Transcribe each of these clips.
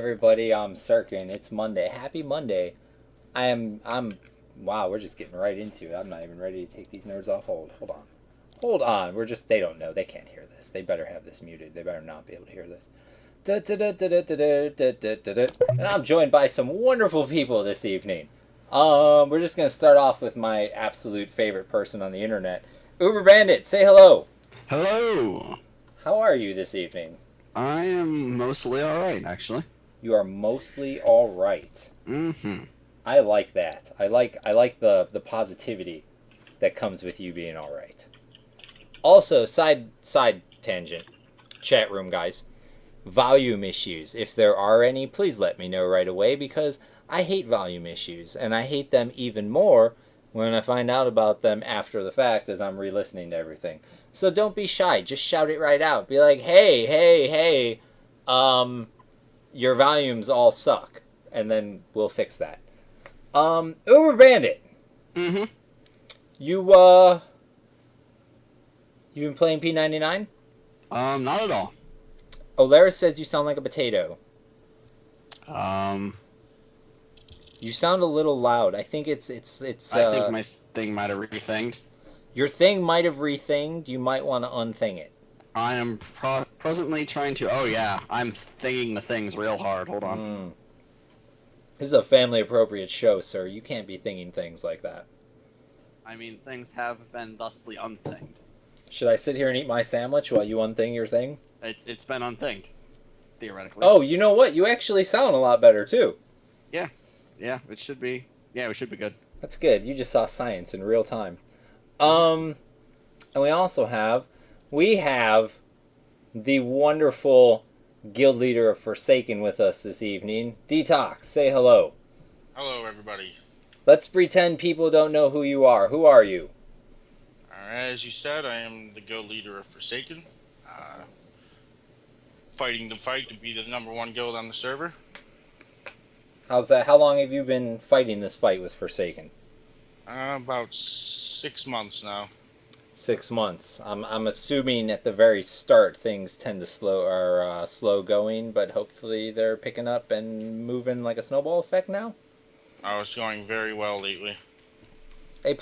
everybody? I'm Sirken. It's Monday. Happy Monday. Wow, we're just getting right into it. I'm not even ready to take these nerds off hold. Hold on. Hold on. They don't know. They can't hear this. They better have this muted. They better not be able to hear this. And I'm joined by some wonderful people this evening. We're just going to start off with my absolute favorite person on the internet. Uberbandit, say hello. Hello. How are you this evening? I am mostly alright, actually. You are mostly all right. Mm-hmm. I like that. I like the positivity that comes with you being all right. Also, side tangent, chat room guys, volume issues. If there are any, please let me know right away because I hate volume issues and I hate them even more when I find out about them after the fact as I'm re-listening to everything. So don't be shy. Just shout it right out. Be like, hey, your volumes all suck, and then we'll fix that. Uberbandit. Mm-hmm. You been playing P99? Not at all. Olaris says you sound like a potato. Um, You sound a little loud. I think it's. I think my thing might have rethinged. Your thing might have rethinged. You might want to unthing it. I am presently trying to. Oh yeah, I'm thinging the things real hard. Hold on. This is a family appropriate show, sir. You can't be thinking things like that. I mean, things have been thusly unthinged. Should I sit here and eat my sandwich while you unthing your thing? It's been unthinged, theoretically. Oh, you know what? You actually sound a lot better too. Yeah, it should be. Yeah, we should be good. That's good. You just saw science in real time. And we also have the wonderful guild leader of Forsaken with us this evening. Detoxx, say hello. Hello, everybody. Let's pretend people don't know who you are. Who are you? As you said, I am the guild leader of Forsaken. Fighting the fight to be the #1 guild on the server. How's that? How long have you been fighting this fight with Forsaken? About 6 months now. 6 months. I'm assuming at the very start things tend to slow going, but hopefully they're picking up and moving like a snowball effect now. It's going very well lately. A+.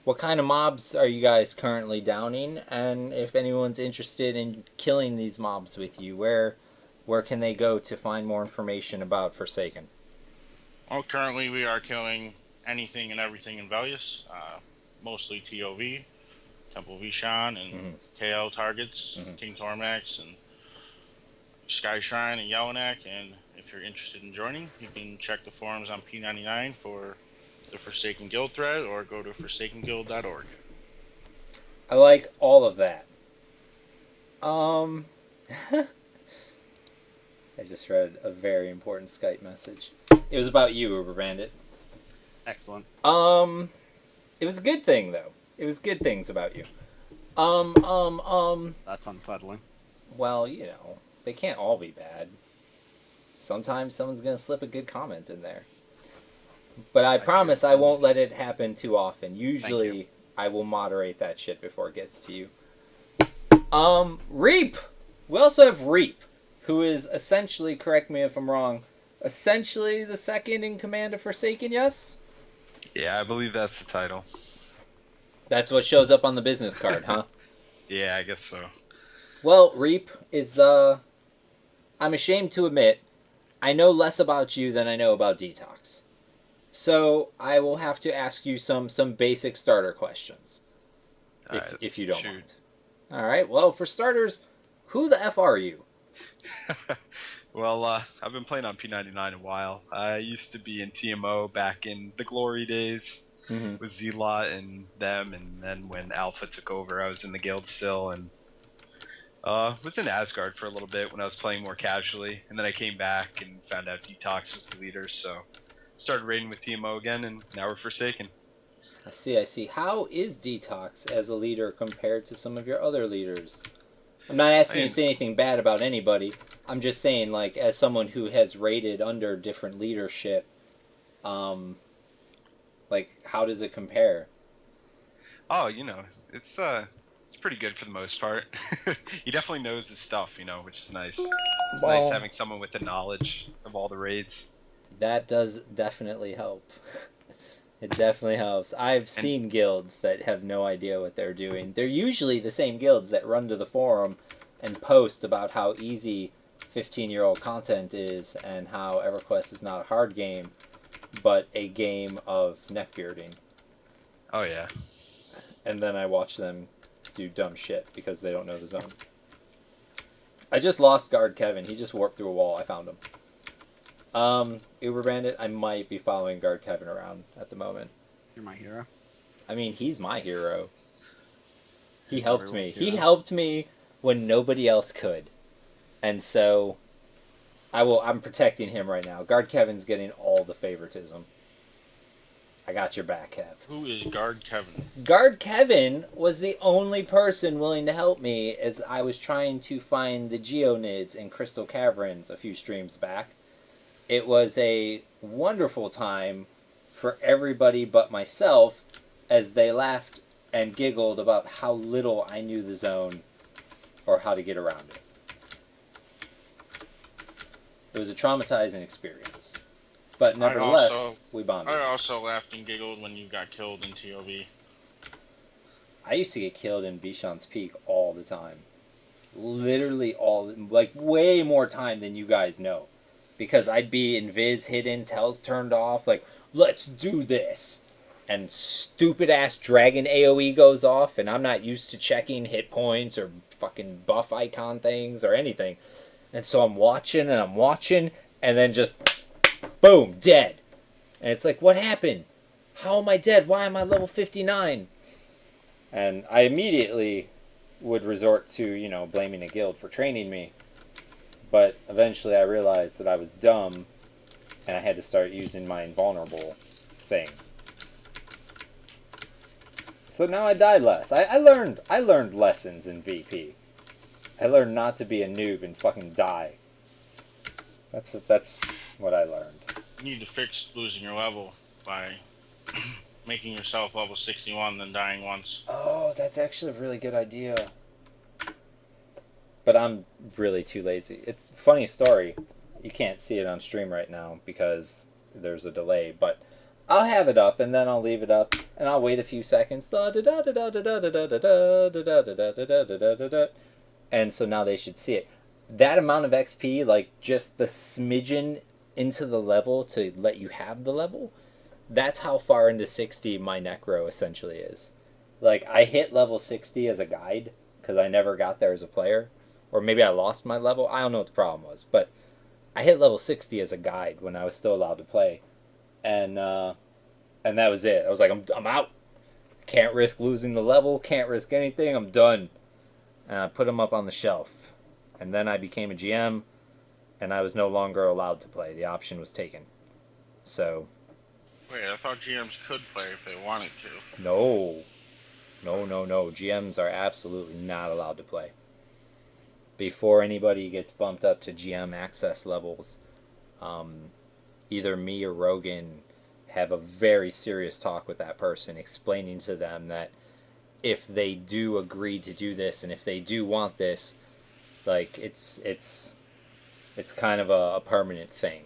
What kind of mobs are you guys currently downing? And if anyone's interested in killing these mobs with you, where can they go to find more information about Forsaken? Well, currently we are killing anything and everything in Velius. Mostly TOV, Temple Vishan, and KO targets, King Tormax, and Sky Shrine, and Yellonak. And if you're interested in joining, you can check the forums on P99 for the Forsaken Guild thread, or go to forsakenguild.org. I like all of that. I just read a very important Skype message. It was about you, Uberbandit. Excellent. It was a good thing though. It was good things about you. That's unsettling. Well, they can't all be bad. Sometimes someone's gonna slip a good comment in there. But I promise I won't let it happen too often. Usually I will moderate that shit before it gets to you. Reep! We also have Reep, who is essentially, correct me if I'm wrong, essentially the second in command of Forsaken, yes? Yeah, I believe that's the title. That's what shows up on the business card, huh? Yeah, I guess so. Well, Reep is I'm ashamed to admit, I know less about you than I know about Detoxx. So I will have to ask you some basic starter questions, if you don't mind. All right. Well, for starters, who the F are you? Well, I've been playing on P99 a while. I used to be in TMO back in the glory days with Z-Lot and them, and then when Alpha took over, I was in the guild still, and was in Asgard for a little bit when I was playing more casually, and then I came back and found out Detoxx was the leader, so started raiding with TMO again, and now we're Forsaken. I see. How is Detoxx as a leader compared to some of your other leaders? I'm not asking you to say anything bad about anybody. I'm just saying, like, as someone who has raided under different leadership, like, how does it compare? Oh, it's It's pretty good for the most part. He definitely knows his stuff, which is nice. It's nice Well, having someone with the knowledge of all the raids. that does definitely help. It definitely helps. I've seen guilds that have no idea what they're doing. They're usually the same guilds that run to the forum and post about how easy 15-year-old content is and how EverQuest is not a hard game, but a game of neckbearding. Oh yeah. And then I watch them do dumb shit because they don't know the zone. I just lost guard Kevin. He just warped through a wall. I found him. Uberbandit, I might be following guard Kevin around at the moment. You're my hero. I mean, he's my hero. He He's helped me. everyone's He hero. helped me when nobody else could. And so I'm protecting him right now. Guard Kevin's getting all the favoritism. I got your back, Kev. Who is Guard Kevin? Guard Kevin was the only person willing to help me as I was trying to find the Geonids in Crystal Caverns a few streams back. It was a wonderful time for everybody but myself as they laughed and giggled about how little I knew the zone or how to get around it. It was a traumatizing experience. But nevertheless, we bonded. I also laughed and giggled when you got killed in TOV. I used to get killed in Vishan's Peak all the time. Literally like way more time than you guys know. Because I'd be invis hidden, tells turned off, like, let's do this. And stupid ass dragon AoE goes off, and I'm not used to checking hit points or fucking buff icon things or anything. And so I'm watching, and then just, boom, dead. And it's like, what happened? How am I dead? Why am I level 59? And I immediately would resort to, blaming a guild for training me. But eventually I realized that I was dumb, and I had to start using my invulnerable thing. So now I die less. I learned lessons in VP. I learned not to be a noob and fucking die. That's what I learned. You need to fix losing your level by making yourself level 61 then dying once. Oh, that's actually a really good idea. But I'm really too lazy. It's a funny story. You can't see it on stream right now because there's a delay, but I'll have it up and then I'll leave it up and I'll wait a few seconds. And so now they should see it. That amount of XP, like just the smidgen into the level to let you have the level, that's how far into 60 my Necro essentially is. Like, I hit level 60 as a guide because I never got there as a player. Or maybe I lost my level. I don't know what the problem was. But I hit level 60 as a guide when I was still allowed to play. And that was it. I was like, I'm out. Can't risk losing the level. Can't risk anything. I'm done. And I put them up on the shelf. And then I became a GM. And I was no longer allowed to play. The option was taken. So... Wait, I thought GMs could play if they wanted to. No. No. GMs are absolutely not allowed to play. Before anybody gets bumped up to GM access levels, either me or Rogan have a very serious talk with that person, explaining to them that if they do agree to do this and if they do want this, like it's kind of a permanent thing.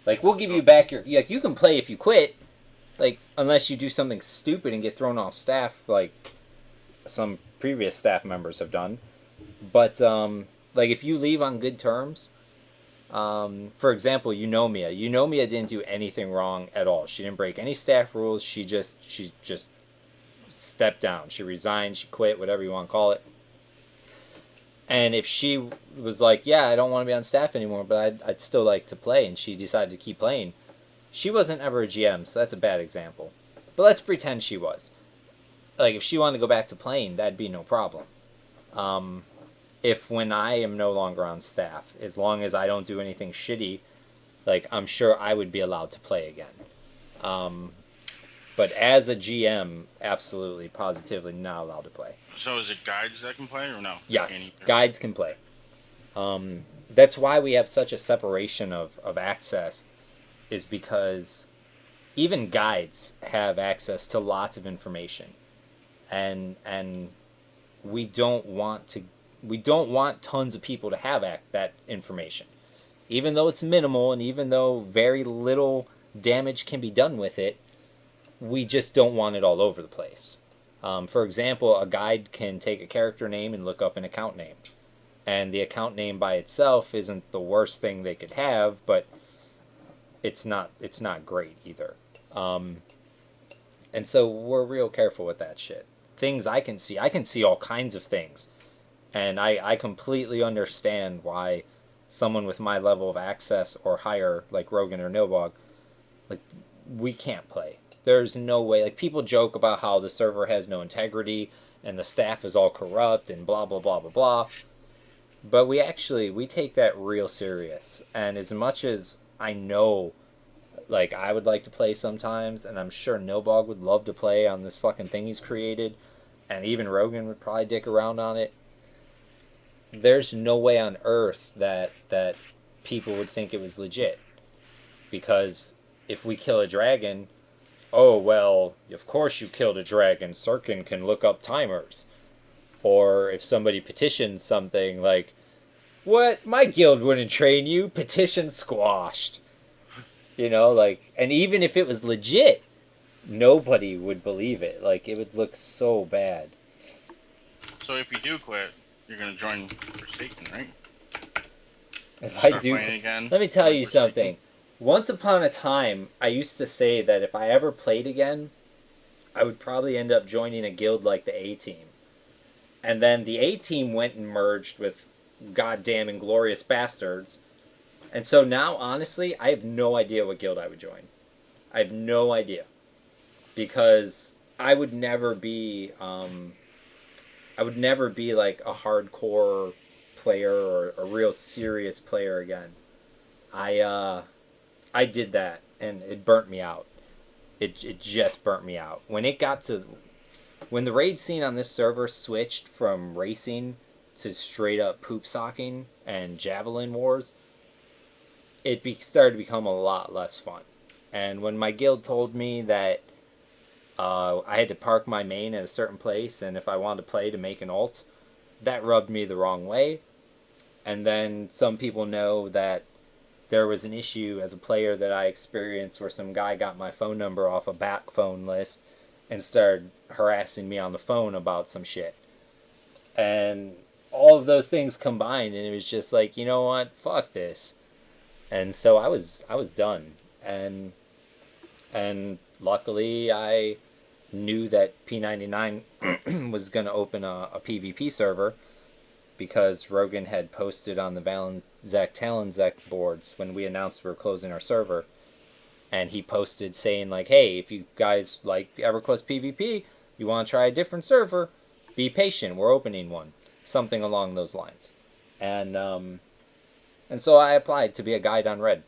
Like, we'll give you back your... Like, you can play if you quit. Like, unless you do something stupid and get thrown off staff, like some previous staff members have done. But, like, if you leave on good terms... for example, Eunomia. Eunomia didn't do anything wrong at all. She didn't break any staff rules. She just stepped down. She resigned. She quit, whatever you want to call it. And if she was like, yeah, I don't want to be on staff anymore, but I'd still like to play, and she decided to keep playing, she wasn't ever a GM, so that's a bad example. But let's pretend she was. Like, if she wanted to go back to playing, that'd be no problem. If when I am no longer on staff, as long as I don't do anything shitty, like, I'm sure I would be allowed to play again. But as a GM, absolutely, positively not allowed to play. So is it guides that can play or no? Yes, guides can play. That's why we have such a separation of access, is because even guides have access to lots of information. And we don't want tons of people to have that information. Even though it's minimal and even though very little damage can be done with it, we just don't want it all over the place. For example, a guide can take a character name and look up an account name. And the account name by itself isn't the worst thing they could have, but it's not great either. And so we're real careful with that shit. Things I can see all kinds of things. And I completely understand why someone with my level of access or higher, like Rogan or Nilbog, like, we can't play. There's no way. Like, people joke about how the server has no integrity and the staff is all corrupt and blah, blah, blah, blah, blah. But we take that real serious. And as much as I know, like, I would like to play sometimes, and I'm sure Nilbog would love to play on this fucking thing he's created, and even Rogan would probably dick around on it, there's no way on earth that people would think it was legit. Because if we kill a dragon, oh, well, of course you killed a dragon. Sirken can look up timers. Or if somebody petitions something like, what? My guild wouldn't train you. Petition squashed. You know, like, and even if it was legit, nobody would believe it. Like, it would look so bad. So if you do quit, you're going to join Forsaken, right? If Start I do, playing again, let me tell join you Forsaken. something. Once upon a time, I used to say that if I ever played again, I would probably end up joining a guild like the A-Team. And then the A-Team went and merged with goddamn Inglorious Bastards. And so now, honestly, I have no idea what guild I would join. I have no idea. Because I would never be like a hardcore player or a real serious player again. I did that, and it burnt me out. It just burnt me out. When the raid scene on this server switched from racing to straight up poop socking and javelin wars, it started to become a lot less fun. And when my guild told me that I had to park my main at a certain place, and if I wanted to play to make an ult, that rubbed me the wrong way. And then some people know that there was an issue as a player that I experienced where some guy got my phone number off a back phone list and started harassing me on the phone about some shit. And all of those things combined, and it was just like, you know what, fuck this. And so I was done. And luckily I knew that P99 was going to open a PvP server, because Rogan had posted on the Talonzek boards when we announced we were closing our server. And he posted saying, like, hey, if you guys like EverQuest PvP, you want to try a different server, be patient, we're opening one. Something along those lines. And so I applied to be a guide on Red.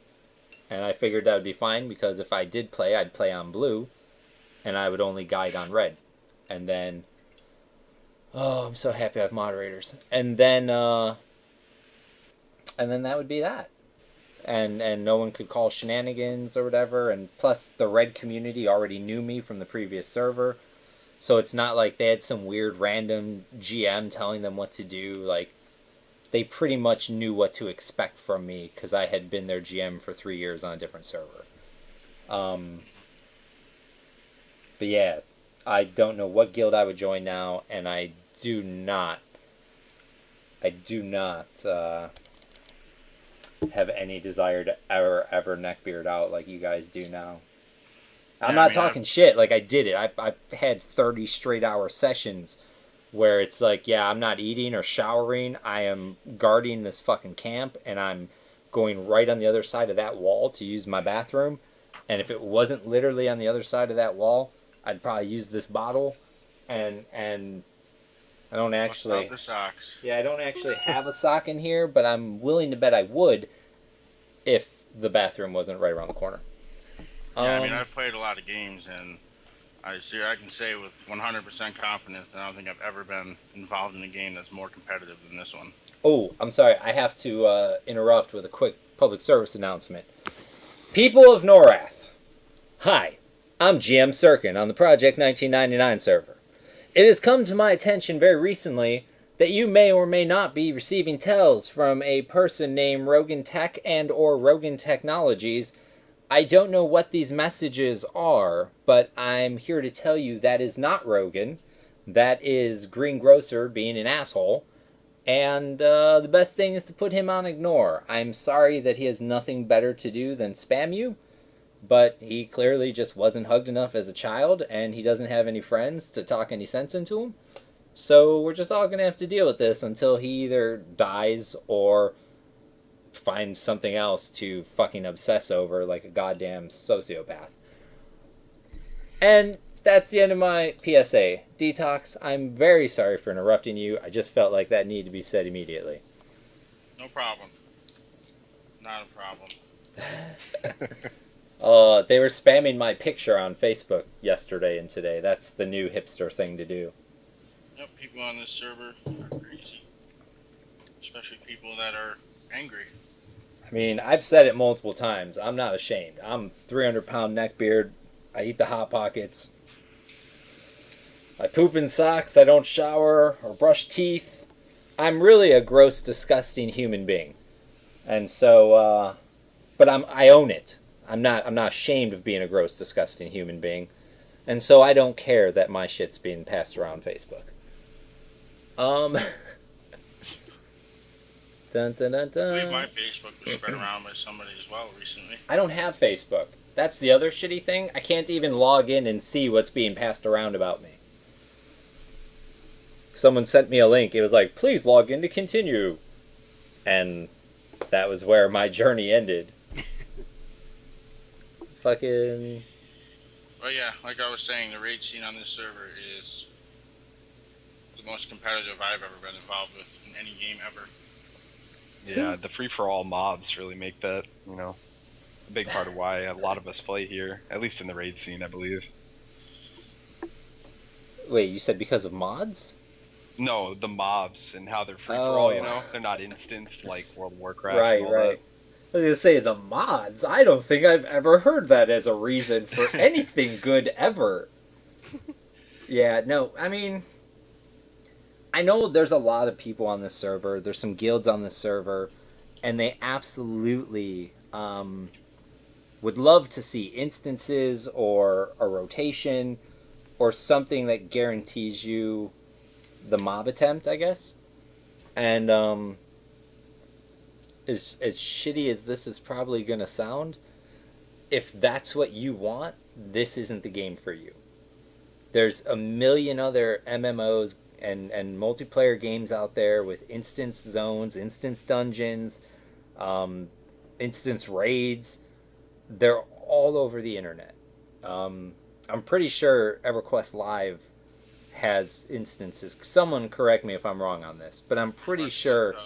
And I figured that would be fine, because if I did play, I'd play on Blue, and I would only guide on Red. And then... oh, I'm so happy I have moderators. And then that would be that. And no one could call shenanigans or whatever. And plus, the Red community already knew me from the previous server. So it's not like they had some weird random GM telling them what to do. Like, they pretty much knew what to expect from me, because I had been their GM for 3 years on a different server. But yeah, I don't know what guild I would join now, and I do not have any desire to ever neckbeard out like you guys do now. I'm not talking shit. Like, I did it. I've had 30 straight hour sessions where it's like, yeah, I'm not eating or showering. I am guarding this fucking camp, and I'm going right on the other side of that wall to use my bathroom. And if it wasn't literally on the other side of that wall, I'd probably use this bottle. And I don't actually... the socks. Yeah, I don't actually have a sock in here, but I'm willing to bet I would if the bathroom wasn't right around the corner. Yeah, I mean, I've played a lot of games, and I can say with 100% confidence that I don't think I've ever been involved in a game that's more competitive than this one. Oh, I'm sorry. I have to interrupt with a quick public service announcement. People of Norath, hi. I'm GM Sirken on the Project 1999 server. It has come to my attention very recently that you may or may not be receiving tells from a person named Rogan Tech and or Rogan Technologies. I don't know what these messages are, but I'm here to tell you that is not Rogan. That is Greengrocer being an asshole. And the best thing is to put him on ignore. I'm sorry that he has nothing better to do than spam you, but he clearly just wasn't hugged enough as a child, and he doesn't have any friends to talk any sense into him. So we're just all going to have to deal with this until he either dies or finds something else to fucking obsess over like a goddamn sociopath. And that's the end of my PSA. Detoxx, I'm very sorry for interrupting you. I just felt like that needed to be said immediately. No problem. Not a problem. They were spamming my picture on Facebook yesterday and today. That's the new hipster thing to do. Yep, people on this server are crazy. Especially people that are angry. I mean, I've said it multiple times. I'm not ashamed. I'm 300-pound neckbeard. I eat the Hot Pockets. I poop in socks. I don't shower or brush teeth. I'm really a gross, disgusting human being. And so, but I own it. I'm not ashamed of being a gross, disgusting human being. And so I don't care that my shit's being passed around Facebook. Dun, dun, dun, I dun. believe my Facebook was spread around by somebody as well recently. I don't have Facebook. That's the other shitty thing. I can't even log in and see what's being passed around about me. Someone sent me a link. It was like, please log in to continue. And that was where my journey ended. Fucking... But yeah, like I was saying, the raid scene on this server is the most competitive I've ever been involved with in any game ever. Yeah, the free-for-all mobs really make that, a big part of why a lot of us play here, at least in the raid scene, I believe. Wait, you said because of mods? No, the mobs and how they're free-for-all, Oh. They're not instanced like World of Warcraft Right, and all right. I was going to say, the mods? I don't think I've ever heard that as a reason for anything good ever. Yeah, no, I mean... I know there's a lot of people on this server. There's some guilds on this server. And they absolutely would love to see instances or a rotation or something that guarantees you the mob attempt, I guess. And as shitty as this is probably going to sound, if that's what you want, this isn't the game for you. There's a million other MMOs and multiplayer games out there with instance zones, instance dungeons, instance raids. They're all over the internet. I'm pretty sure EverQuest Live has instances. Someone correct me if I'm wrong on this, but I'm pretty sure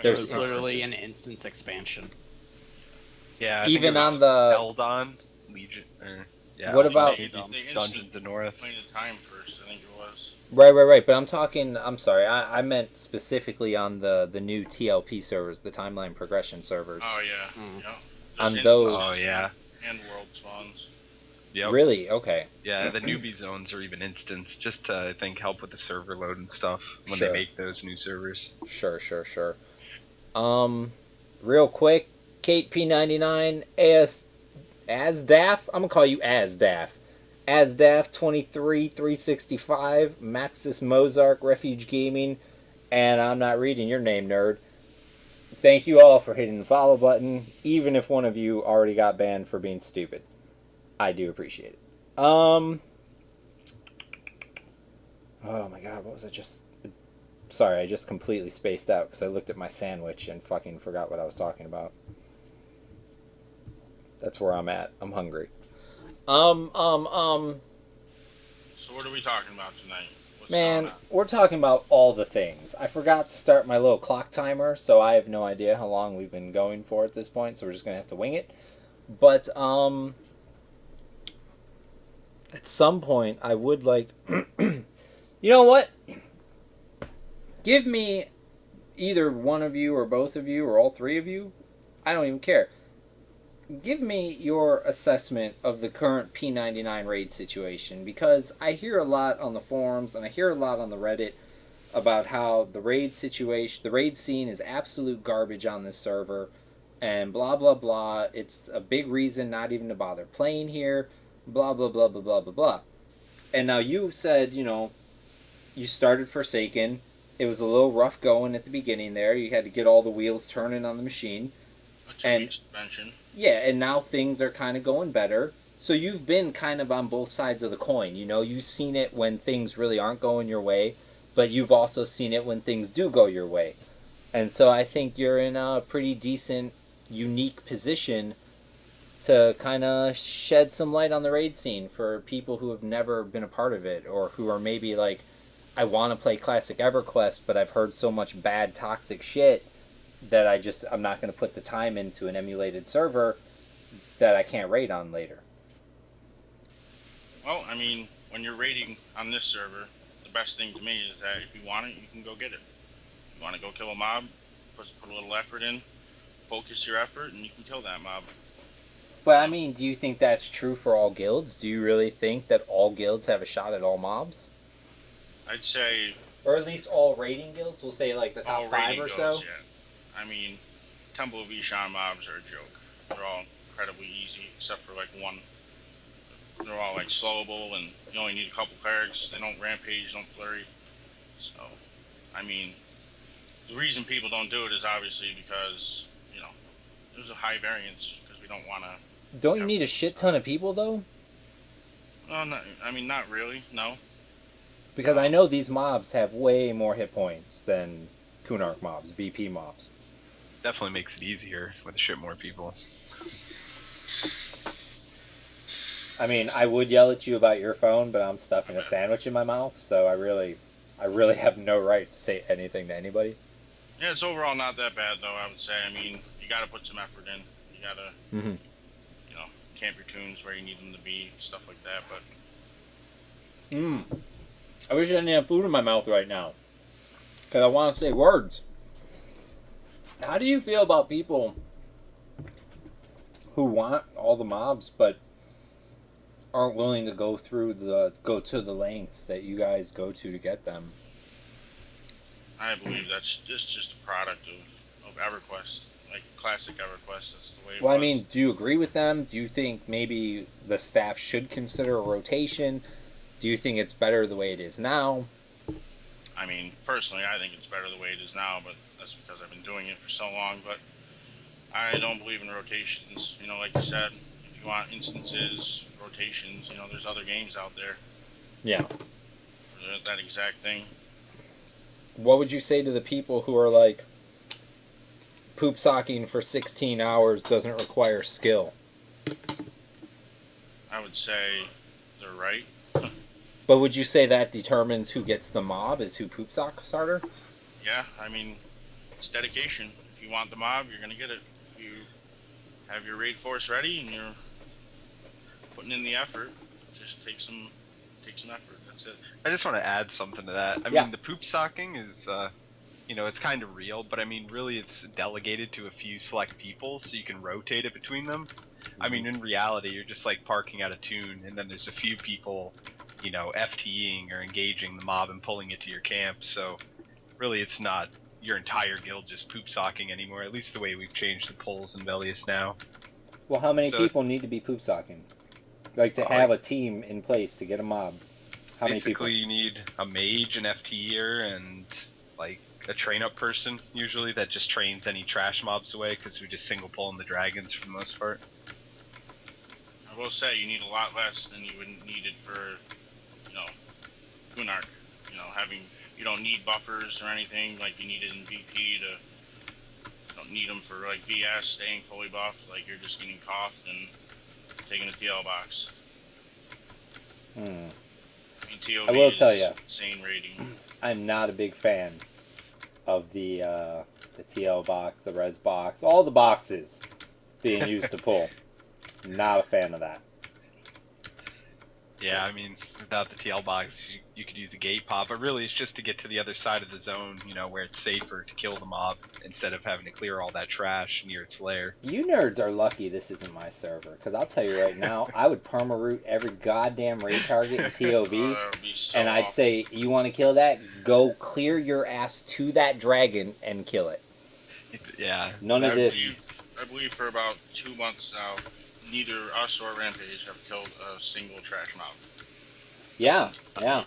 There's there's literally an instances. instance expansion. Yeah, I Even think it was on the- Eldon Legion. Yeah, What Eldon about- Legion, The Dungeons of North? Playing the time first, I think it was. Right. But I'm sorry. I meant specifically on the new TLP servers, the timeline progression servers. Oh yeah. Mm. Yep. On There's those- instances Oh yeah, and world spawns. yep. Really? Okay. Yeah, the newbie zones are even instanced, just to I think help with the server load and stuff when Sure. they make those new servers. Sure. Real quick, Kate P99, Asdaf. I'm gonna call you Asdaf. Asdaf 23365, Maxis Mozart, Refuge Gaming, and I'm not reading your name, nerd. Thank you all for hitting the follow button, even if one of you already got banned for being stupid. I do appreciate it. Oh my god, what was I just... Sorry, I just completely spaced out because I looked at my sandwich and fucking forgot what I was talking about. That's where I'm at. I'm hungry. So what are we talking about tonight? What's Man, going on? we're talking about all the things. I forgot to start my little clock timer, so I have no idea how long we've been going for at this point, so we're just gonna have to wing it. But, at some point, I would like... You know what? Give me either one of you or both of you or all three of you. I don't even care. give me your assessment of the current P99 raid situation, because I hear a lot on the forums and I hear a lot on the Reddit about how the raid situation, the raid scene is absolute garbage on this server, and blah blah blah. It's a big reason not even to bother playing here, blah blah blah blah blah blah blah. And now you said, you started Forsaken. It was a little rough going at the beginning there. You had to get all the wheels turning on the machine. A 2 week suspension. Yeah, and now things are kind of going better. So you've been kind of on both sides of the coin. You've seen it when things really aren't going your way, but you've also seen it when things do go your way. And so I think you're in a pretty decent, unique position to kind of shed some light on the raid scene for people who have never been a part of it, or who are maybe like, I want to play classic EverQuest, but I've heard so much bad, toxic shit that I'm not going to put the time into an emulated server that I can't raid on later. Well, I mean, when you're raiding on this server, the best thing to me is that if you want it, you can go get it. If you want to go kill a mob, put a little effort in, focus your effort, and you can kill that mob. But I mean, do you think that's true for all guilds? Do you really think that all guilds have a shot at all mobs? I'd say... Or at least all raiding guilds? We'll say like the top 5 or so? Yeah. I mean, Temple of Ishan mobs are a joke. They're all incredibly easy, except for like one. They're all like slowable, and you only need a couple clerics. They don't rampage, don't flurry. So, I mean, the reason people don't do it is obviously because, there's a high variance, because we don't want to... Don't you need a shit ton of people, though? Well, not really, no. Because I know these mobs have way more hit points than Kunark mobs, VP mobs. Definitely makes it easier with a shit more people. I mean, I would yell at you about your phone, but I'm stuffing a sandwich in my mouth, so I really have no right to say anything to anybody. Yeah, it's overall not that bad, though, I would say. I mean, you gotta put some effort in. You gotta, camp your tunes where you need them to be, stuff like that, but... I wish I didn't have food in my mouth right now, because I want to say words. How do you feel about people who want all the mobs, but aren't willing to go to the lengths that you guys go to get them? I believe that's just a product of EverQuest, like classic EverQuest. That's the way it was. I mean, do you agree with them? Do you think maybe the staff should consider a rotation? Do you think it's better the way it is now? I mean, personally, I think it's better the way it is now, but that's because I've been doing it for so long. But I don't believe in rotations. Like you said, if you want instances, rotations, there's other games out there. Yeah. For that exact thing. What would you say to the people who are like, poop socking for 16 hours doesn't require skill? I would say they're right. But would you say that determines who gets the mob, is who poop sock starter? Yeah, I mean, it's dedication. If you want the mob, you're going to get it. If you have your raid force ready and you're putting in the effort, just take some effort. That's it. I just want to add something to that. I Yeah. mean, the poop socking is, it's kind of real, but I mean, really it's delegated to a few select people, so you can rotate it between them. I mean, in reality, you're just like parking out a tune, and then there's a few people, FTEing or engaging the mob and pulling it to your camp, so really it's not your entire guild just poop socking anymore, at least the way we've changed the polls in Velius now. Well, how many people need to be poop socking? Like, to have a team in place to get a mob? How many people? Basically, you need a mage, an FTEer, and, like, a train-up person, usually, that just trains any trash mobs away, because we just single pull in the dragons for the most part. I will say you need a lot less than you would need it for, Kunark. You don't need buffers or anything like you need it in VP to. You don't need them for like VS staying fully buffed. Like you're just getting coughed and taking a TL box. I mean, TOV I will tell you, insane rating. I'm not a big fan of the TL box, the res box, all the boxes being used to pull. Not a fan of that. Yeah, I mean, without the TL box, you could use a gate pop, but really it's just to get to the other side of the zone, where it's safer to kill the mob instead of having to clear all that trash near its lair. You nerds are lucky this isn't my server, because I'll tell you right now, I would perma-root every goddamn raid target in TOV, That would be so and I'd awful. say, you want to kill that? Go clear your ass to that dragon and kill it. Yeah. None of I this. believe for about 2 months now, neither us or Rampage have killed a single trash mob. Yeah. Trust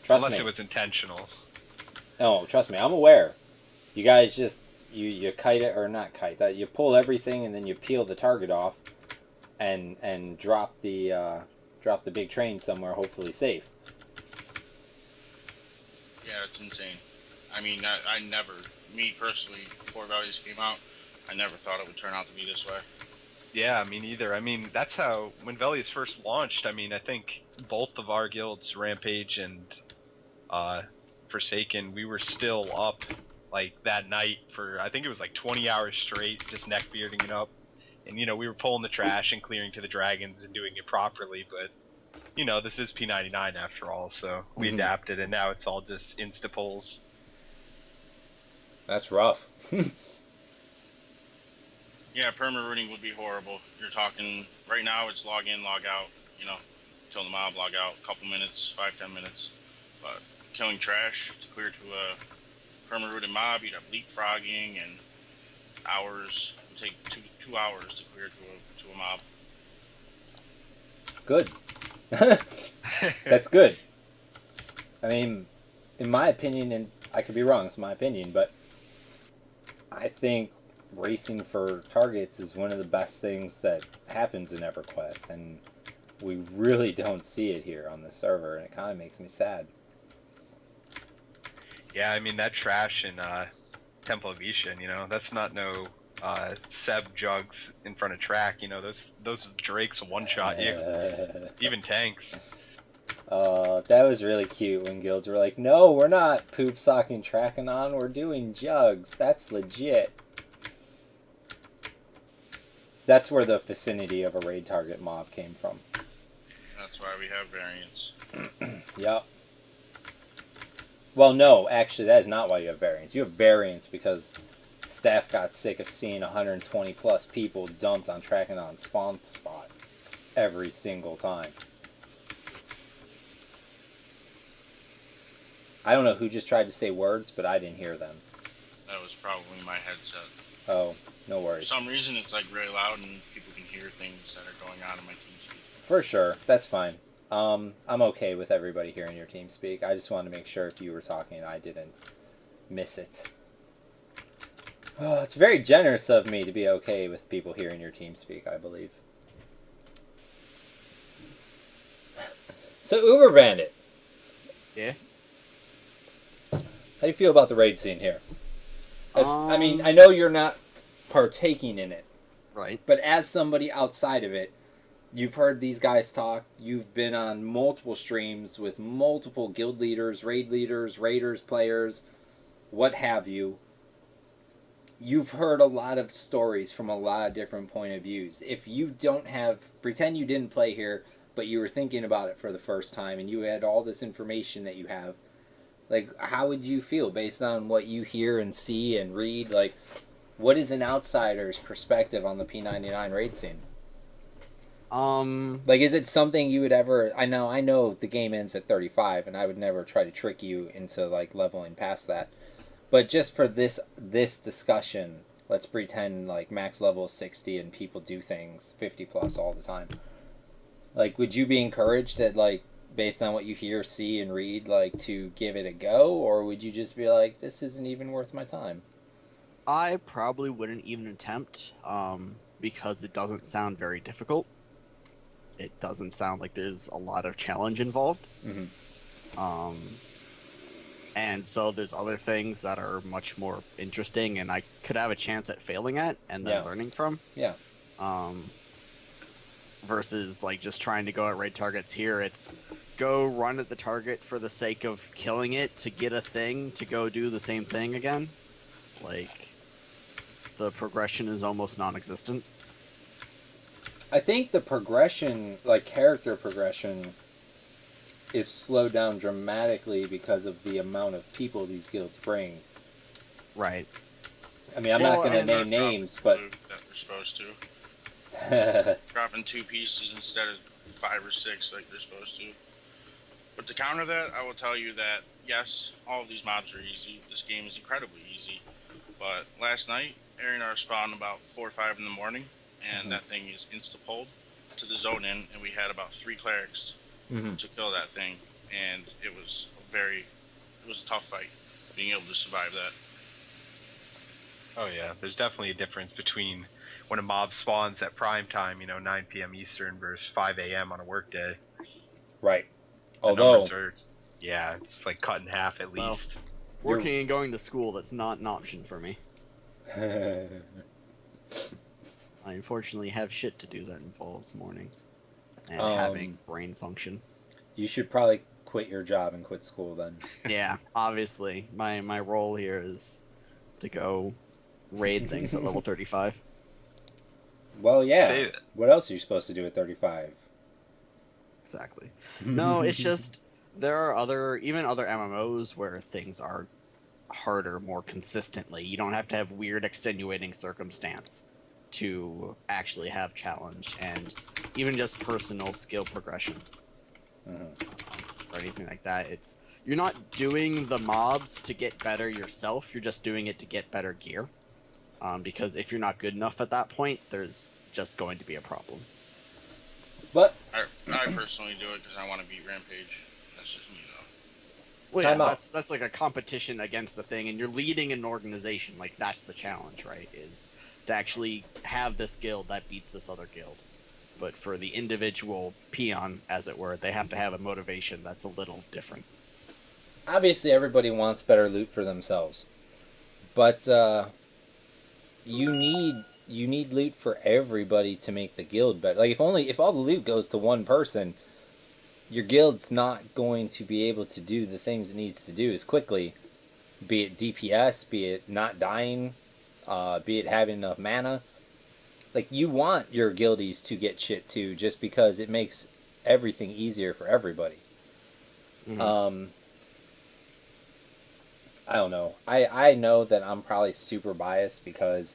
Unless me. it was intentional. Oh, trust me, I'm aware. You guys just you kite it, or not kite that. You pull everything and then you peel the target off, and drop the big train somewhere, hopefully safe. Yeah, it's insane. I mean, I never, me personally, before Values came out, I never thought it would turn out to be this way. Yeah, me neither. I mean, that's how, when Velius first launched, I mean, I think both of our guilds, Rampage and Forsaken, we were still up, like, that night for, I think it was like 20 hours straight, just neckbearding it up. And, we were pulling the trash and clearing to the dragons and doing it properly, but, this is P99 after all, so we adapted, and now it's all just insta-pulls. That's rough. Yeah, perma-rooting would be horrible. You're talking, right now it's log in, log out, kill the mob, log out, couple minutes, 5-10 minutes. But killing trash to clear to a perma-rooted mob, you'd have leapfrogging and hours. It would take two hours to clear to a mob. Good. That's good. I mean, in my opinion, and I could be wrong, it's my opinion, but I think racing for targets is one of the best things that happens in EverQuest, and we really don't see it here on the server, and it kind of makes me sad. Yeah, I mean, that trash in Temple of Isha, that's not no Seb jugs in front of track, those Drakes one-shot you. Even tanks. That was really cute when guilds were like, no, we're not poop socking Trachanon, we're doing jugs. That's legit. That's where the vicinity of a raid target mob came from. That's why we have variants. Yep. Well, no, actually, that is not why you have variants. You have variants because staff got sick of seeing 120 plus people dumped on Trachanon spawn spot every single time. I don't know who just tried to say words, but I didn't hear them. That was probably my headset. Oh, no For worries. some reason, it's like really loud and people can hear things that are going on in my TeamSpeak. For sure, that's fine. I'm okay with everybody hearing your team speak. I just wanted to make sure if you were talking, I didn't miss it. Oh, it's very generous of me to be okay with people hearing your team speak, I believe. So, Uberbandit. Yeah. How do you feel about the raid scene here? I mean, I know you're not partaking in it. Right. But as somebody outside of it, you've heard these guys talk. You've been on multiple streams with multiple guild leaders, raiders, players, what have you. You've heard a lot of stories from a lot of different point of views. If you don't have, pretend you didn't play here, but you were thinking about it for the first time and you had all this information that you have, like, how would you feel based on what you hear and see and read? Like, what is an outsider's perspective on the P99 raid scene? Like, is it something you would ever... I know the game ends at 35, and I would never try to trick you into, like, leveling past that. But just for this discussion, let's pretend, like, max level is 60 and people do things 50 plus all the time. Like, would you be encouraged at, like, based on what you hear, see, and read, like, to give it a go? Or would you just be like, this isn't even worth my time? I probably wouldn't even attempt, because it doesn't sound very difficult. It doesn't sound like there's a lot of challenge involved. Mm-hmm. And so there's other things that are much more interesting and I could have a chance at failing at and then learning from. Yeah. Versus, like, just trying to go at raid targets here. It's go run at the target for the sake of killing it to get a thing to go do the same thing again. Like, the progression is almost non-existent. I think the progression, like character progression, is slowed down dramatically because of the amount of people these guilds bring. Right. I mean, I'm not Well, going to and- name names, but That we're supposed to. Dropping 2 pieces instead of 5 or 6 like they're supposed to. But to counter that, I will tell you that, yes, all of these mobs are easy. This game is incredibly easy. But last night, Aaron and I spawned about 4 or 5 in the morning, and that thing is insta-pulled to the zone in, and we had about 3 clerics to kill that thing. And it was a tough fight, being able to survive that. Oh yeah, there's definitely a difference between when a mob spawns at prime time, 9 p.m. Eastern versus 5 a.m. on a workday. right. The Although, numbers are, yeah, it's like cut in half at Well, least. working and going to school, that's not an option for me. I unfortunately have shit to do that involves mornings. And having brain function. you should probably quit your job and quit school then. Yeah, obviously. My role here is to go raid things at level 35. Well, yeah. Say it. What else are you supposed to do at 35? Exactly. No, it's just there are even other MMOs where things are harder more consistently. You don't have to have weird extenuating circumstance to actually have challenge and even just personal skill progression or anything like that. You're not doing the mobs to get better yourself. You're just doing it to get better gear. Because if you're not good enough at that point, there's just going to be a problem. But I personally do it because I want to beat Rampage. That's just me, though. Well, yeah, Time out. that's like a competition against the thing, and you're leading an organization. Like, that's the challenge, right? Is to actually have this guild that beats this other guild. But for the individual peon, as it were, they have to have a motivation that's a little different. obviously, everybody wants better loot for themselves. But you need loot for everybody to make the guild better. Like if all the loot goes to one person, your guild's not going to be able to do the things it needs to do as quickly. Be it DPS, be it not dying, be it having enough mana. Like you want your guildies to get shit too, just because it makes everything easier for everybody. I don't know. I know that I'm probably super biased because,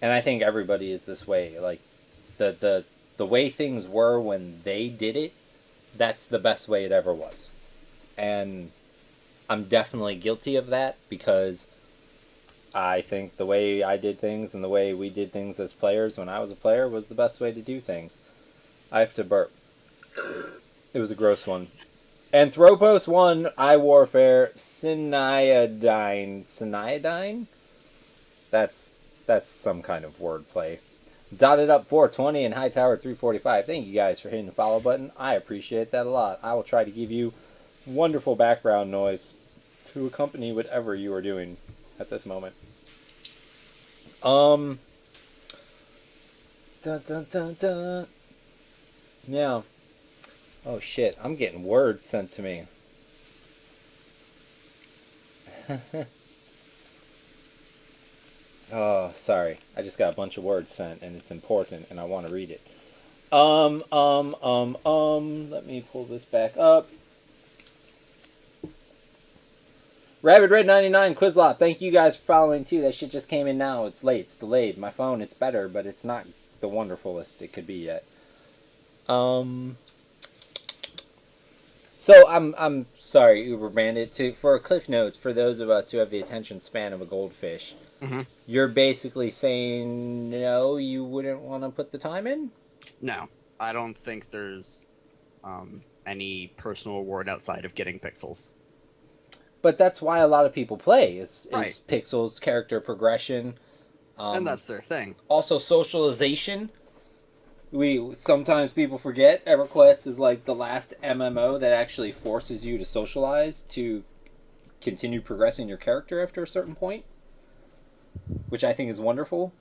and I think everybody is this way. Like the way things were when they did it, that's the best way it ever was, and I'm definitely guilty of that because I think the way I did things and the way we did things as players when I was a player was the best way to do things. I have to burp. It was a gross one. Anthropos 1, iWarfare, Cyniadine. Cyniadine? That's some kind of wordplay. Dotted up 420 and Hightower 345. Thank you guys for hitting the follow button. I appreciate that a lot. I will try to give you wonderful background noise to accompany whatever you are doing at this moment. Dun dun dun dun. Yeah. Oh shit, I'm getting words sent to me. Oh, sorry. I just got a bunch of words sent and it's important and I want to read it. Let me pull this back up. Rabbit Red 99 Quizlop, thank you guys for following too. That shit just came in now. It's late, it's delayed. My phone, it's better, but it's not the wonderfulest it could be yet. So I'm sorry, Uberbandit. For Cliff Notes, for those of us who have the attention span of a goldfish, you're basically saying no, you wouldn't want to put the time in? No, I don't think there's any personal reward outside of getting pixels. But that's why a lot of people play is Right. pixels, character progression, And that's their thing. also socialization. Sometimes people forget EverQuest is like the last MMO that actually forces you to socialize to continue progressing your character after a certain point, which I think is wonderful.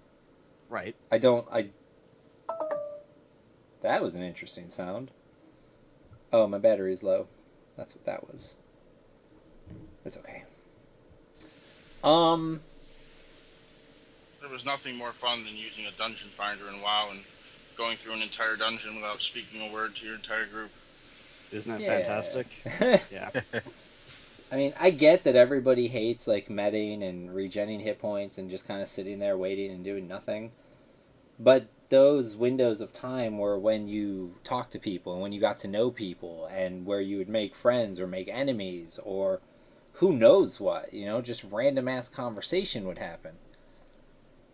Right. That was an interesting sound. Oh, my battery's low. That's what that was. It's okay. There was nothing more fun than using a dungeon finder in WoW and going through an entire dungeon without speaking a word to your entire group. Isn't that Yeah. fantastic? Yeah. I mean, I get that everybody hates like meting and regenning hit points and just kind of sitting there waiting and doing nothing. But those windows of time were when you talked to people and when you got to know people and where you would make friends or make enemies or who knows what, just random ass conversation would happen.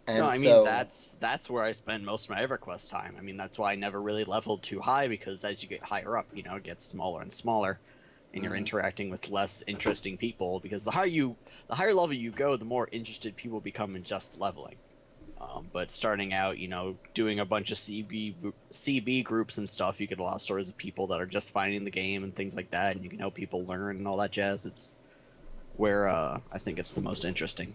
No, And I mean so, that's where I spend most of my EverQuest time. I mean that's why I never really leveled too high because as you get higher up, it gets smaller and smaller, and you're interacting with less interesting people. Because the higher level you go, the more interested people become in just leveling. But starting out, doing a bunch of CB groups and stuff, you get a lot of stories of people that are just finding the game and things like that, and you can help people learn and all that jazz. It's where I think it's the most interesting.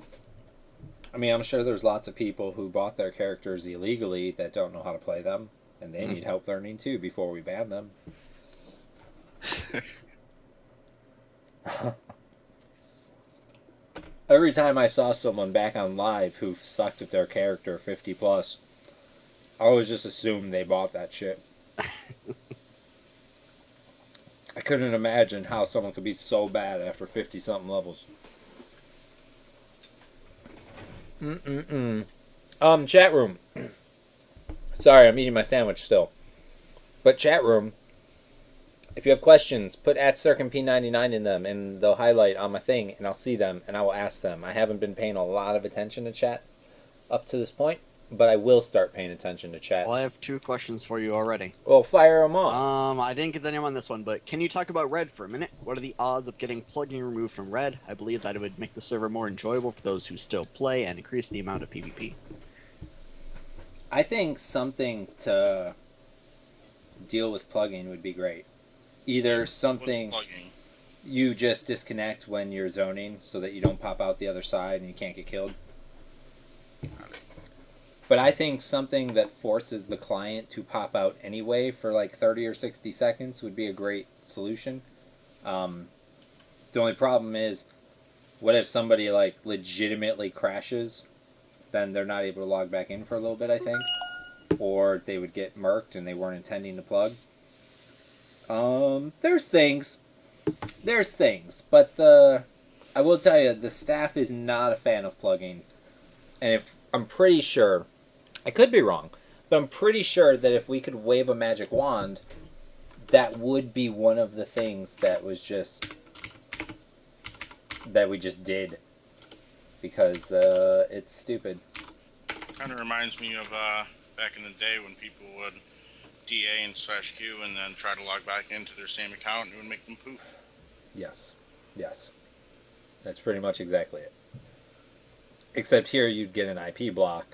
I mean, I'm sure there's lots of people who bought their characters illegally that don't know how to play them, and they need help learning too before we ban them. Every time I saw someone back on live who sucked at their character 50 plus, I always just assumed they bought that shit. I couldn't imagine how someone could be so bad after 50 something levels. Chat room. Sorry, I'm eating my sandwich still. But chat room, if you have questions, put at Sirken99 in them, and they'll highlight on my thing, and I'll see them, and I will ask them. I haven't been paying a lot of attention to chat up to this point, but I will start paying attention to chat. Well, I have 2 questions for you already. Well, fire them off. I didn't get the name on this one, but can you talk about Red for a minute? What are the odds of getting plugging removed from Red? I believe that it would make the server more enjoyable for those who still play and increase the amount of PvP. I think something to deal with plugging would be great. Either something you just disconnect when you're zoning so that you don't pop out the other side and you can't get killed. But I think something that forces the client to pop out anyway for like 30 or 60 seconds would be a great solution. The only problem is, what if somebody like legitimately crashes? Then they're not able to log back in for a little bit, I think. Or they would get murked and they weren't intending to plug. There's things. But I will tell you, the staff is not a fan of plugging. And if I'm pretty sure, I could be wrong, but I'm pretty sure that if we could wave a magic wand, that would be one of the things that was just that we just did, because it's stupid. Kind of reminds me of back in the day when people would DA and /Q and then try to log back into their same account and it would make them poof. Yes. That's pretty much exactly it. Except here you'd get an IP block,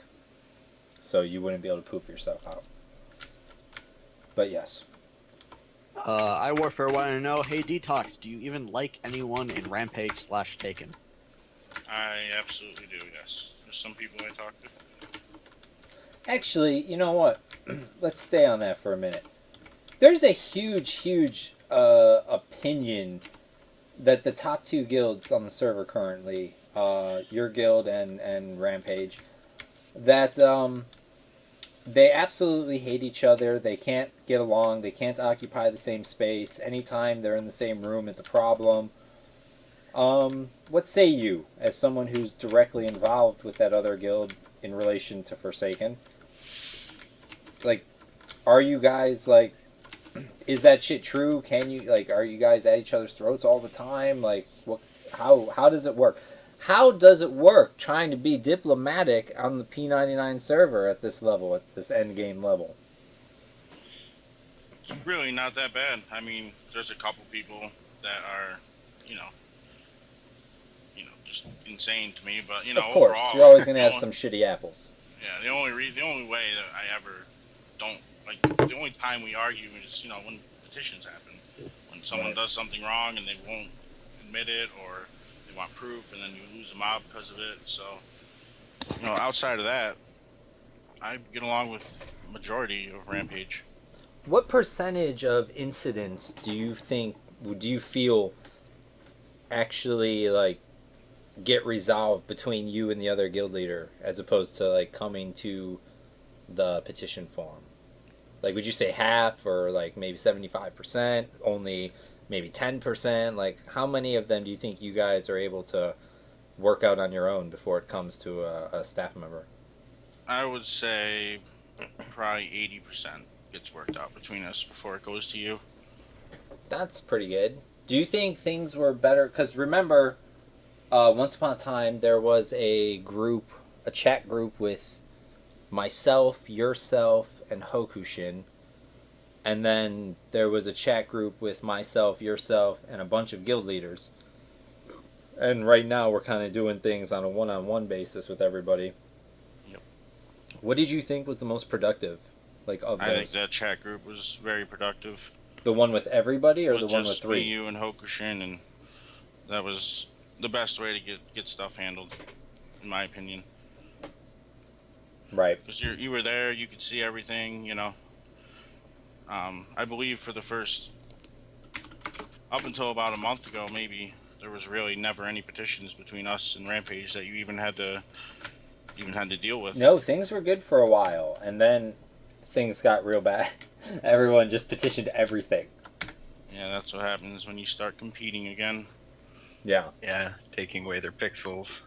so you wouldn't be able to poof yourself out. But yes. I Warfare wanted to know, hey Detoxx, do you even like anyone in Rampage/Taken? I absolutely do, yes. There's some people I talk to. Actually, you know what? Let's stay on that for a minute. There's a huge opinion that the top 2 guilds on the server currently, your guild and Rampage, that they absolutely hate each other. They can't get along. They can't occupy the same space. Anytime they're in the same room, it's a problem. What say you, as someone who's directly involved with that other guild in relation to Forsaken? Like, are you guys, like, is that shit true? Can you, like, are you guys at each other's throats all the time? Like, what? How does it work? How does it work trying to be diplomatic on the P99 server at this level, at this end game level? It's really not that bad. I mean, there's a couple people that are, just insane to me. But of course, overall, you're always gonna have some shitty apples. Yeah, the only way that I ever don't like, the only time we argue is when petitions happen, when someone does something wrong and they won't admit it, or they want proof, and then you lose them out because of it. So, outside of that, I get along with the majority of Rampage. What percentage of incidents do you feel actually like get resolved between you and the other guild leader, as opposed to like coming to the petition forum? Like, would you say half or like maybe 75%? Only maybe 10%? Like, how many of them do you think you guys are able to work out on your own before it comes to a staff member? I would say probably 80% gets worked out between us before it goes to you. That's pretty good. Do you think things were better? Because remember, once upon a time, there was a group, a chat group with myself, yourself, and Hokushin. And then there was a chat group with myself, yourself, and a bunch of guild leaders. And right now, we're kind of doing things on a one-on-one basis with everybody. Yep. What did you think was the most productive, like, of I think those? that chat group was very productive. The one with everybody, or With the one with just three? me, you, and Hokushin, and that was the best way to get stuff handled, in my opinion. Right. Because you were there, you could see everything, you know. I believe for the first, up until about a month ago, maybe, there was really never any petitions between us and Rampage that you even had to deal with. No, things were good for a while, and then things got real bad. Everyone just petitioned everything. Yeah, that's what happens when you start competing again. Yeah. Yeah, taking away their pixels.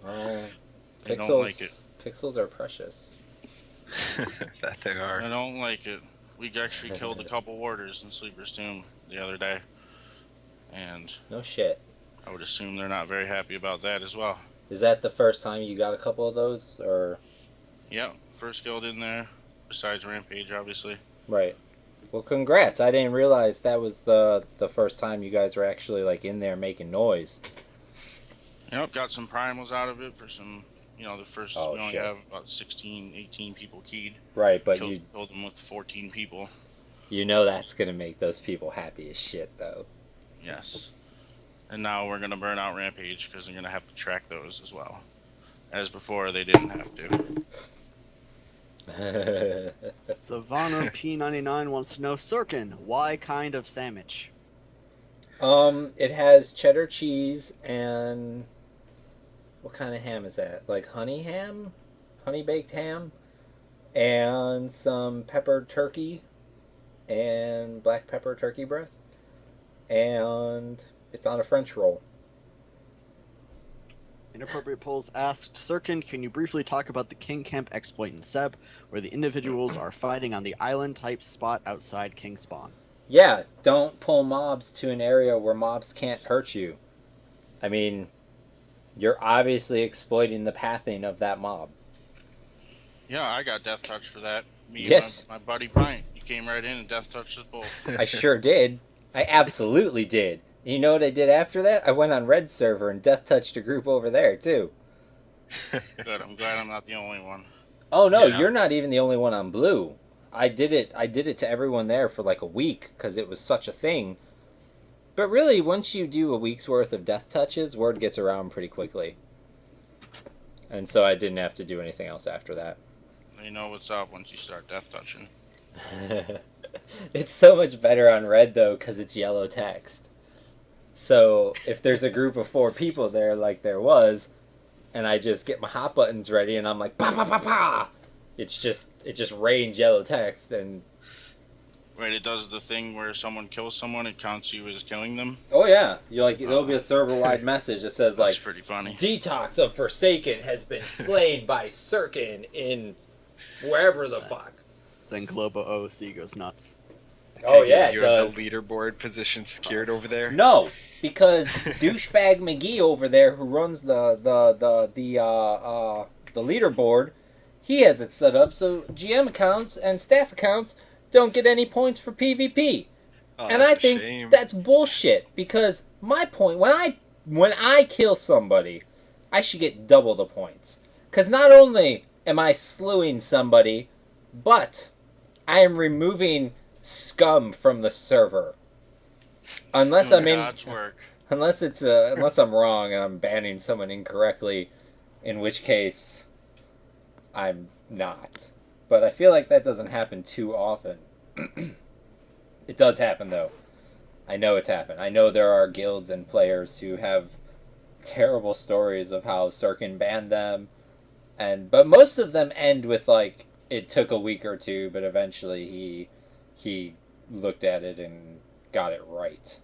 Oh, They pixels. don't like it. Pixels are precious. That they are. I don't like it. We actually killed a couple warders in Sleeper's Tomb the other day, and No shit. I would assume they're not very happy about that as well. Is that the first time you got a couple of those, or? Yeah, first guild in there, besides Rampage, obviously. Right. Well, congrats. I didn't realize that was the first time you guys were actually like in there making noise. Yep, got some primals out of it for some, you know, the first, Oh, we only shit. have about 16, 18 people keyed. Right, but Killed them with 14 people. you know that's gonna make those people happy as shit, though. Yes. And now we're going to burn out Rampage because they're going to have to track those as well. As before, they didn't have to. Savannah P99 wants to know, Sirken, why kind of sandwich? It has cheddar cheese and what kind of ham is that? Like honey ham, honey baked ham, and some peppered turkey, and black pepper turkey breast, and it's on a French roll. Inappropriate Polls asked, Sirken, can you briefly talk about the King Camp exploit in Seb, where the individuals are fighting on the island-type spot outside King Spawn? Yeah, don't pull mobs to an area where mobs can't hurt you. I mean, you're obviously exploiting the pathing of that mob. Yeah, I got death touch for that. Me Yes. and my buddy Bryant. He came right in and death touched us both. I sure did. I absolutely did. You know what I did after that? I went on Red server and death touched a group over there too. Good, I'm glad I'm not the only one. Oh no, Yeah. you're not even the only one on blue. I did it to everyone there for like a week because it was such a thing. But really, once you do a week's worth of death touches, word gets around pretty quickly. And so I didn't have to do anything else after that. You know what's up once you start death touching. It's so much better on red though because it's yellow text. So if there's a group of 4 people there like there was, and I just get my hot buttons ready and I'm like pa pa pa pa, it just rains yellow text and Right, it does the thing where someone kills someone, it counts you as killing them. oh yeah, you like there'll be a server wide message that says That's like pretty funny. Detoxx of Forsaken has been slain by Sirken in wherever the fuck. Then Globo OC goes nuts. Oh yeah, it you does. have the leaderboard position secured over there. No, because douchebag McGee over there, who runs the leaderboard, he has it set up so GM accounts and staff accounts don't get any points for PvP, Oh, and I that's a think shame. that's bullshit. Because my point, when I kill somebody, I should get double the points. Because not only am I slewing somebody, but I am removing scum from the server. Unless Doing I'm in, God's work. unless I'm wrong and I'm banning someone incorrectly, in which case I'm not. But I feel like that doesn't happen too often. It does happen though. I know it's happened. I know there are guilds and players who have terrible stories of how Sirken banned them, but most of them end with like it took a week or two, but eventually he looked at it and got it right.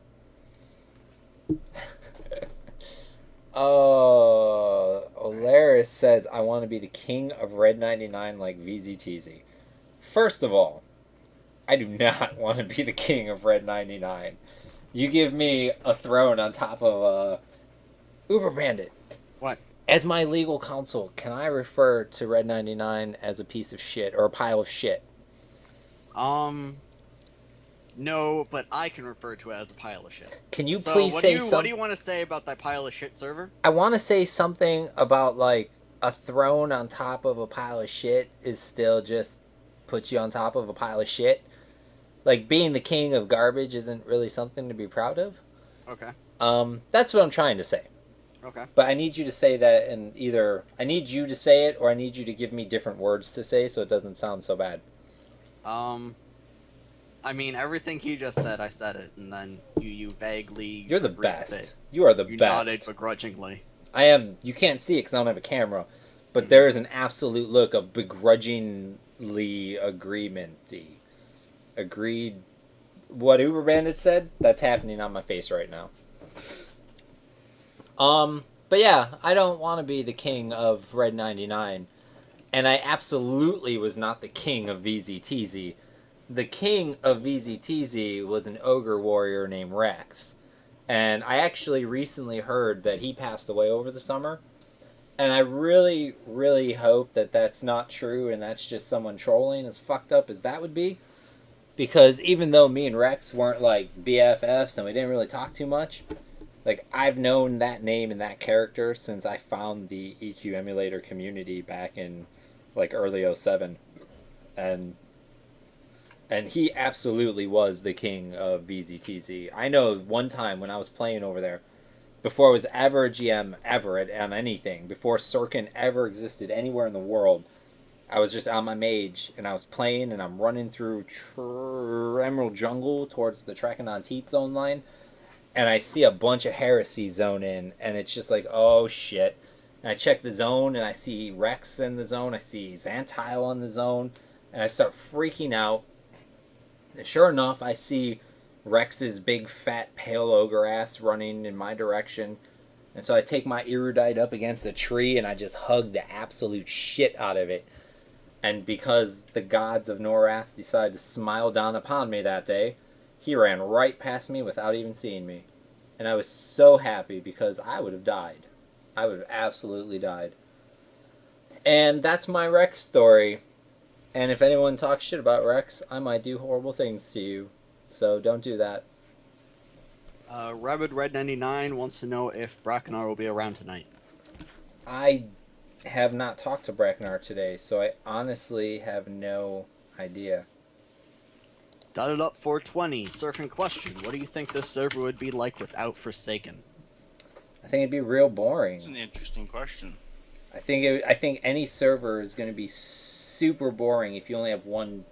Oh, Olaris says, I want to be the king of Red 99 like VZTZ. First of all, I do not want to be the king of Red 99. You give me a throne on top of Uberbandit. What? As my legal counsel, can I refer to Red 99 as a piece of shit or a pile of shit? No, but I can refer to it as a pile of shit. Can you So please say what something? do you want to say about that pile of shit server? I want to say something about like a throne on top of a pile of shit is still just puts you on top of a pile of shit. Like being the king of garbage isn't really something to be proud of. Okay. That's what I'm trying to say. Okay. But I need you to say that in either I need you to say it or I need you to give me different words to say so it doesn't sound so bad. I mean, everything he just said, I said it, and then you vaguely. You're the agreed with best. it. You are the You best. nodded begrudgingly. I am. You can't see it because I don't have a camera, but there is an absolute look of begrudgingly agreement-y. Agreed. What Uberbandit said, that's happening on my face right now. But yeah, I don't want to be the king of Red 99, and I absolutely was not the king of VZTZ. The king of VZTZ was an ogre warrior named Rex. And I actually recently heard that he passed away over the summer. And I really, really hope that that's not true and that's just someone trolling, as fucked up as that would be. Because even though me and Rex weren't like BFFs and we didn't really talk too much, like I've known that name and that character since I found the EQ emulator community back in like early 07. And he absolutely was the king of VZTZ. I know one time when I was playing over there, before it was ever a GM ever on anything, before Sirken ever existed anywhere in the world, I was just on my mage and I was playing and I'm running through Emerald Jungle towards the Trackanon Teeth zone line, and I see a bunch of Heresy zone in, and it's just like, oh shit. And I check the zone and I see Rex in the zone, I see Xantile on the zone, and I start freaking out. And sure enough, I see Rex's big fat pale ogre ass running in my direction. And so I take my erudite up against a tree and I just hug the absolute shit out of it. And because the gods of Norath decided to smile down upon me that day, he ran right past me without even seeing me. And I was so happy because I would have died. I would have absolutely died. And that's my Rex story. And if anyone talks shit about Rex, I might do horrible things to you. So don't do that. Rabid Red 99 wants to know if Brackenar will be around tonight. I have not talked to Bracknar today, so I honestly have no idea. Dotted up 420. Sirken question. What do you think this server would be like without Forsaken? I think it'd be real boring. It's an interesting question. I think any server is going to be super boring if you only have one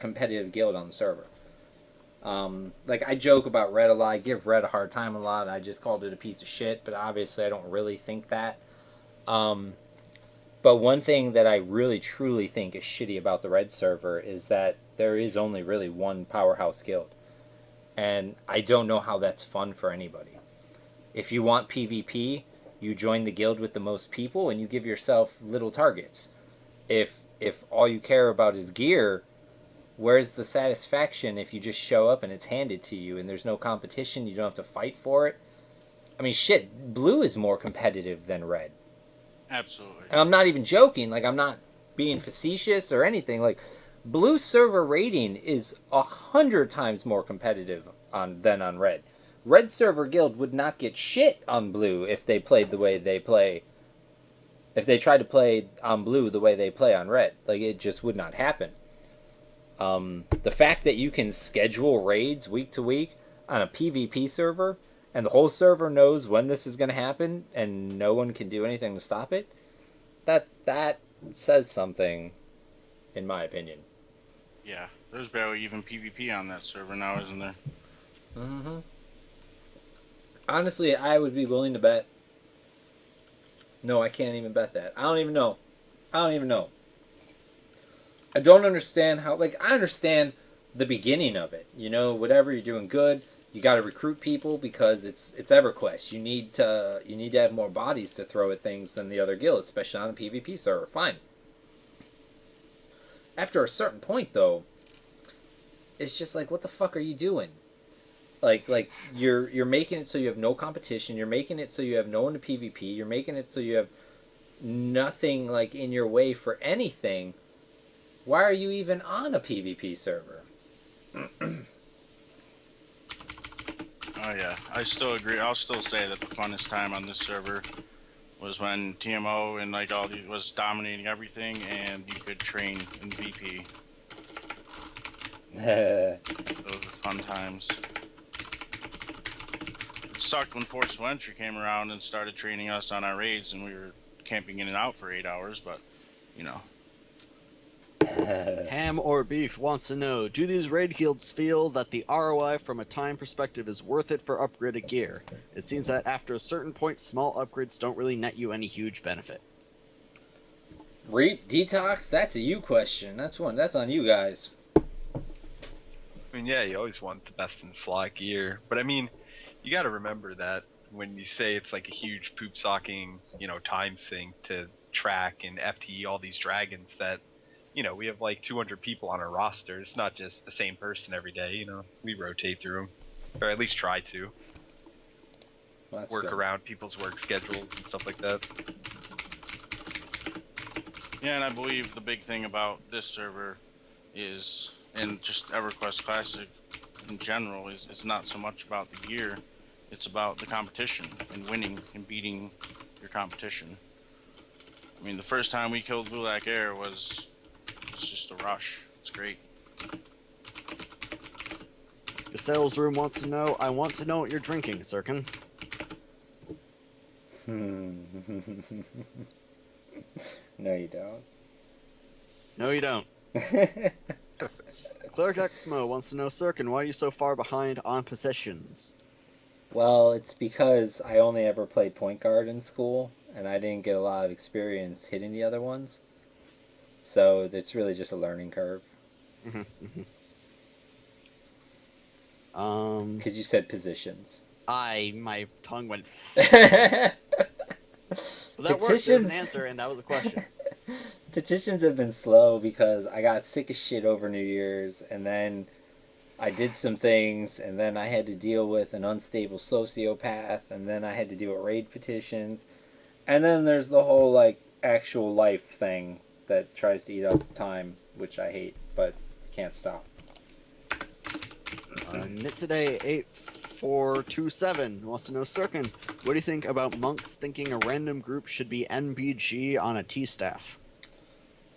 competitive guild on the server. Like I joke about Red a lot, I give Red a hard time a lot. I just called it a piece of shit, but obviously I don't really think that. But one thing that I really truly think is shitty about the Red server is that there is only really one powerhouse guild. And I don't know how that's fun for anybody. If you want PvP, you join the guild with the most people and you give yourself little targets. If all you care about is gear, where's the satisfaction if you just show up and it's handed to you and there's no competition, you don't have to fight for it? I mean, shit, blue is more competitive than red. Absolutely. And I'm not even joking. Like, I'm not being facetious or anything. Like, blue server rating is 100 times more competitive than on red. Red server guild would not get shit on blue if they played the way they play. If they tried to play on blue the way they play on red. Like, it just would not happen. The fact that you can schedule raids week to week on a PvP server and the whole server knows when this is going to happen and no one can do anything to stop it, that says something, in my opinion. Yeah, there's barely even PvP on that server now, isn't there? Mm-hmm. Honestly, I would be willing to bet. No, I can't even bet that. I don't even know. I don't understand how. Like, I understand the beginning of it. You know, whatever you're doing good, you got to recruit people because it's EverQuest. You need to have more bodies to throw at things than the other guilds, especially on a PvP server. Fine. After a certain point, though, it's just like, what the fuck are you doing? Like you're making it so you have no competition. You're making it so you have no one to PvP. You're making it so you have nothing like in your way for anything. Why are you even on a PvP server? Oh yeah, I still agree. I'll still say that the funnest time on this server was when TMO and like all the was dominating everything, and you could train in VP. Those were fun times. It sucked when Forceful Entry came around and started training us on our raids, and we were camping in and out for 8 hours. But you know. Ham or Beef wants to know, do these raid guilds feel that the ROI from a time perspective is worth it for upgraded gear? It seems that after a certain point, small upgrades don't really net you any huge benefit. Reep, Detoxx, that's a you question. That's on you guys. I mean, yeah, you always want the best in slot gear, but I mean, you got to remember that when you say it's like a huge poop socking, time sink to track and FTE all these dragons, that we have like 200 people on our roster. It's not just the same person every day. We rotate through them, or at least try to work around people's work schedules and stuff like that. Yeah, and I believe the big thing about this server is, and just EverQuest Classic in general, is it's not so much about the gear, it's about the competition and winning and beating your competition. I mean, the first time we killed Vulak Air was just a rush. It's great. The sales room wants to know, I want to know what you're drinking, Sirken. No, you don't. No, you don't. Cleric Exmo wants to know, Sirken, why are you so far behind on possessions? Well, it's because I only ever played point guard in school, and I didn't get a lot of experience hitting the other ones. So it's really just a learning curve. Because you said positions. My tongue went. Well, that worked as an answer, and that was a question. Petitions have been slow because I got sick as shit over New Year's, and then I did some things, and then I had to deal with an unstable sociopath, and then I had to deal with raid petitions, and then there's the whole like actual life thing that tries to eat up time, which I hate, but can't stop. Nitsuday8427 wants to know, Sirken, what do you think about monks thinking a random group should be NBG on a T-staff?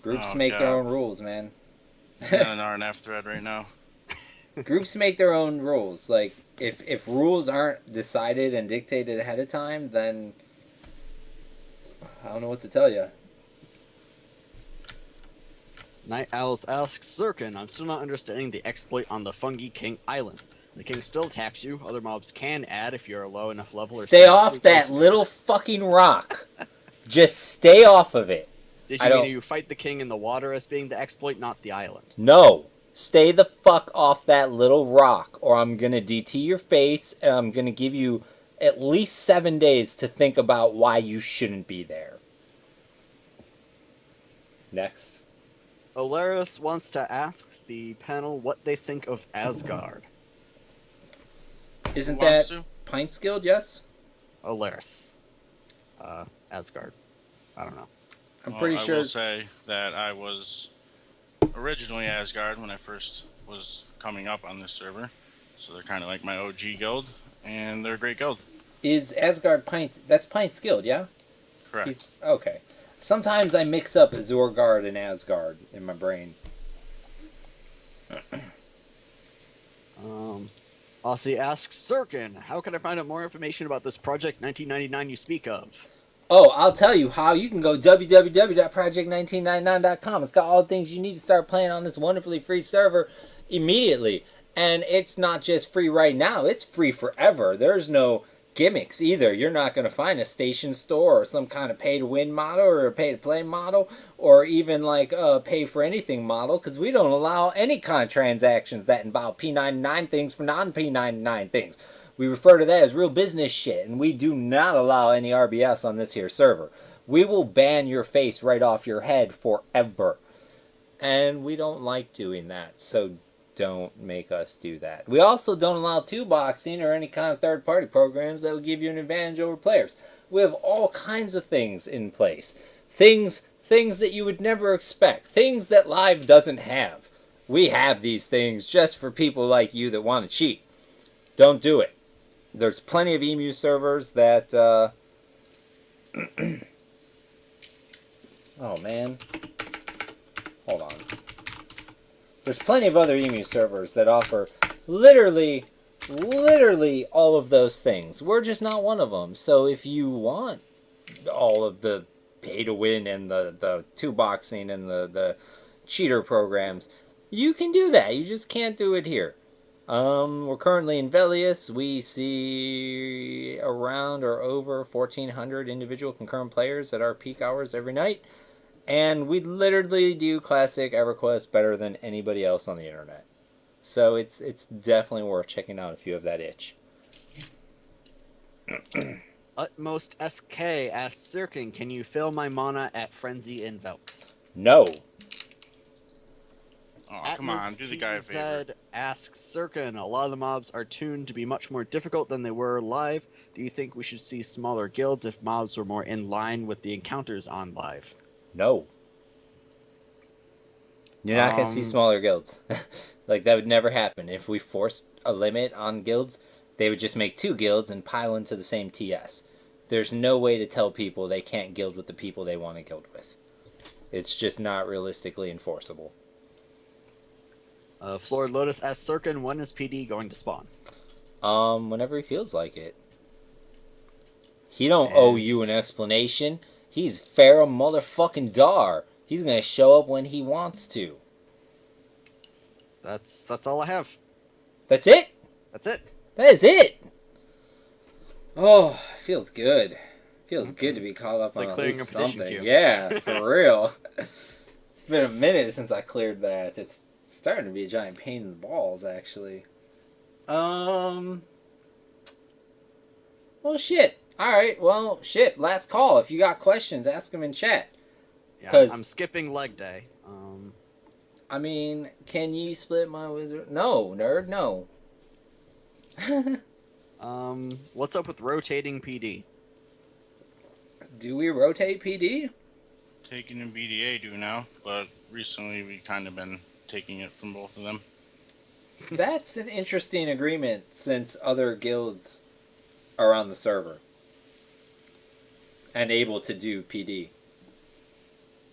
Groups make their own rules, man. He's in an RNF thread right now. Groups make their own rules. Like, if rules aren't decided and dictated ahead of time, then I don't know what to tell you. Night Owls asks, Sirken, I'm still not understanding the exploit on the Fungi King Island. The king still attacks you. Other mobs can add if you're a low enough level. Or stay off that little fucking rock. Just stay off of it. Did you mean you fight the king in the water as being the exploit, not the island? No. Stay the fuck off that little rock, or I'm gonna DT your face, and I'm gonna give you at least 7 days to think about why you shouldn't be there. Next. Olaris wants to ask the panel what they think of Asgard. Isn't that Pint's Guild, yes? Olaris. Asgard. I don't know. I'm pretty sure. I will say that I was originally Asgard when I first was coming up on this server. So they're kind of like my OG guild, and they're a great guild. Is Asgard Pint... That's Pint's Guild, yeah? Correct. Okay. Sometimes I mix up Zorgard and Asgard in my brain. Aussie asks, Sirken, how can I find out more information about this Project 1999 you speak of? Oh, I'll tell you how. You can go www.project1999.com. It's got all the things you need to start playing on this wonderfully free server immediately. And it's not just free right now. It's free forever. There's no gimmicks either. You're not going to find a station store or some kind of pay-to-win model or a pay-to-play model or even like a pay-for-anything model, because we don't allow any kind of transactions that involve P99 things for non-P99 things. We refer to that as real business shit, and we do not allow any RBS on this here server. We will ban your face right off your head forever. And we don't like doing that, so don't make us do that. We also don't allow two-boxing or any kind of third-party programs that will give you an advantage over players. We have all kinds of things in place. Things that you would never expect. Things that Live doesn't have. We have these things just for people like you that want to cheat. Don't do it. There's plenty of emu servers that... oh, man. Hold on. There's plenty of other emu servers that offer literally all of those things. We're just not one of them. So if you want all of the pay-to-win and the two-boxing and the cheater programs, you can do that. You just can't do it here. We're currently in Velius. We see around or over 1,400 individual concurrent players at our peak hours every night. And we literally do classic EverQuest better than anybody else on the internet. So it's definitely worth checking out if you have that itch. Utmost SK asks Sirken, can you fill my mana at Frenzy in Velks? No. Oh, come on, do the guy a favor. Asks Sirken, a lot of the mobs are tuned to be much more difficult than they were live. Do you think we should see smaller guilds if mobs were more in line with the encounters on live? No. You're not going to see smaller guilds. Like, that would never happen. If we forced a limit on guilds, they would just make 2 guilds and pile into the same TS. There's no way to tell people they can't guild with the people they want to guild with. It's just not realistically enforceable. Florid Lotus asks Sirken, when is PD going to spawn? Whenever he feels like it. He don't owe you an explanation. He's Pharaoh motherfucking Dar. He's gonna show up when he wants to. That's all I have. That's it? That's it. That is it! Oh, feels good. Feels good to be caught up It's on like at clearing least a petition something. queue. Yeah, for real. It's been a minute since I cleared that. It's starting to be a giant pain in the balls, actually. Well, shit. Alright, well, shit. Last call. If you got questions, ask them in chat. Yeah, I'm skipping leg day. I mean, can you split my wizard? No, nerd, no. What's up with rotating PD? Do we rotate PD? Taking in BDA do now, but recently we kind of been taking it from both of them. That's an interesting agreement since other guilds are on the server and able to do PD.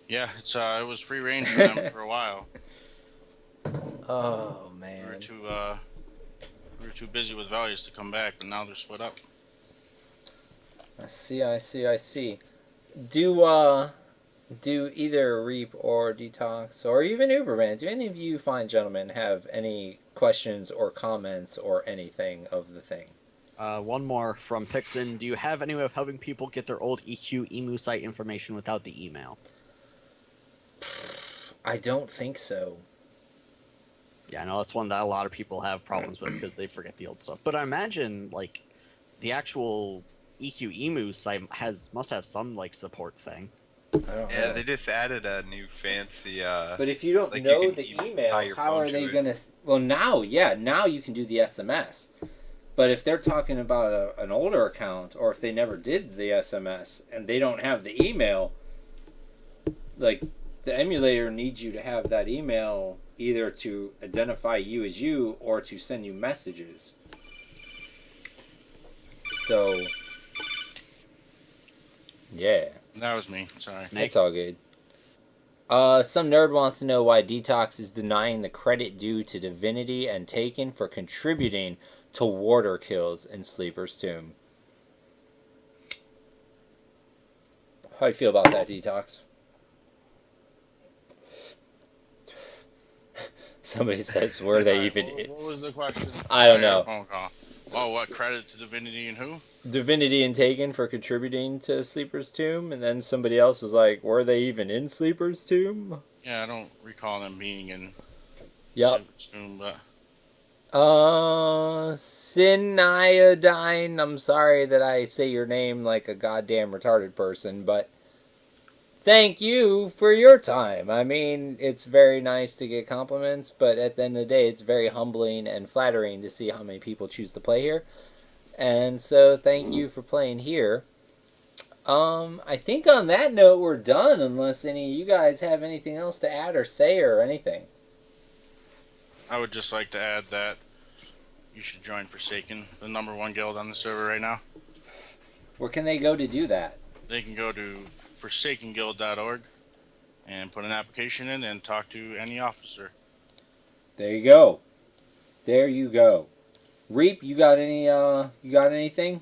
Yeah, it was free range for them for a while. Oh man, we were too busy with values to come back, but now they're split up. I see. Do either Reep or Detoxx or even Uberbandit, do any of you fine gentlemen have any questions or comments or anything of the thing? One more from Pixon. Do you have any way of helping people get their old EQ emu site information without the email? I don't think so. Yeah, I know that's one that a lot of people have problems with because they forget the old stuff. But I imagine, like, the actual EQ emu site must have some, like, support thing. I don't know. They just added a new fancy. But if you don't like know you can the tie email, your how phone are they to it. going to... Well, now you can do the SMS. But if they're talking about an older account, or if they never did the SMS, and they don't have the email, like, the emulator needs you to have that email either to identify you as you, or to send you messages. So... yeah. That was me. Sorry. Snake. It's all good. Some nerd wants to know why Detoxx is denying the credit due to Divinity and Taken for contributing to warder kills in Sleeper's Tomb. How do you feel about that, Detoxx? Somebody says, were they Alright, even? what was the question? I don't got a know. phone call. Oh, what credit to Divinity and who? Divinity and Taken for contributing to Sleeper's Tomb, and then somebody else was like, were they even in Sleeper's Tomb? Yeah, I don't recall them being in Yep. Superscoon, but Sin Iodine. I'm sorry that I say your name like a goddamn retarded person, but thank you for your time. I mean, it's very nice to get compliments, but at the end of the day, it's very humbling and flattering to see how many people choose to play here. And so, thank you for playing here. I think on that note, we're done, unless any of you guys have anything else to add or say or anything. I would just like to add that you should join Forsaken, the #1 guild on the server right now. Where can they go to do that? They can go to forsakenguild.org and put an application in and talk to any officer. There you go. There you go. Reep, you got anything?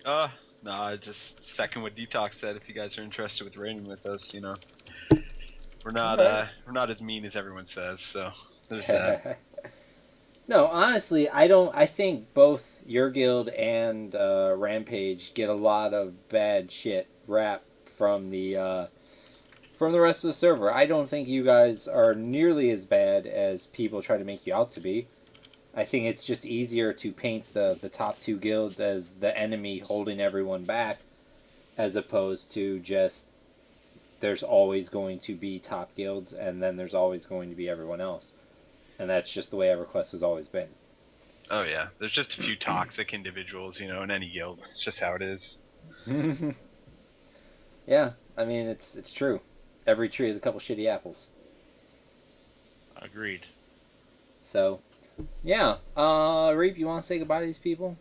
No, I just second what Detoxx said. If you guys are interested with raiding with us, we're not Alright. we're not as mean as everyone says. So there's that. No, honestly, I think both your guild and Rampage get a lot of bad shit rap from the rest of the server. I don't think you guys are nearly as bad as people try to make you out to be. I think it's just easier to paint the top two guilds as the enemy holding everyone back, as opposed to just there's always going to be top guilds and then there's always going to be everyone else. And that's just the way EverQuest has always been. Oh yeah, there's just a few toxic individuals, in any guild. It's just how it is. Yeah, I mean it's true. Every tree has a couple shitty apples. Agreed. So, yeah. Reep, you want to say goodbye to these people?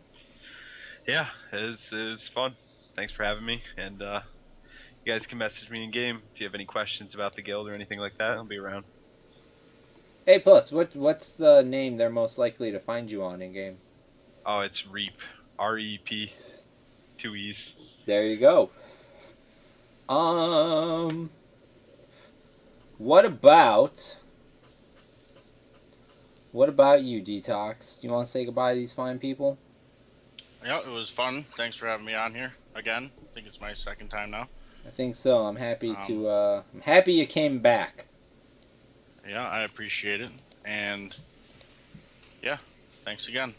Yeah, it was fun. Thanks for having me, and you guys can message me in game if you have any questions about the guild or anything like that. I'll be around. Hey, plus, what's the name they're most likely to find you on in game? Oh, it's Reep, R-E-P, 2 E's. There you go. What about you, Detoxx? You want to say goodbye to these fine people? Yeah, it was fun. Thanks for having me on here again. I think it's my second time now. I think so. I'm happy I'm happy you came back. Yeah, I appreciate it. And yeah, thanks again.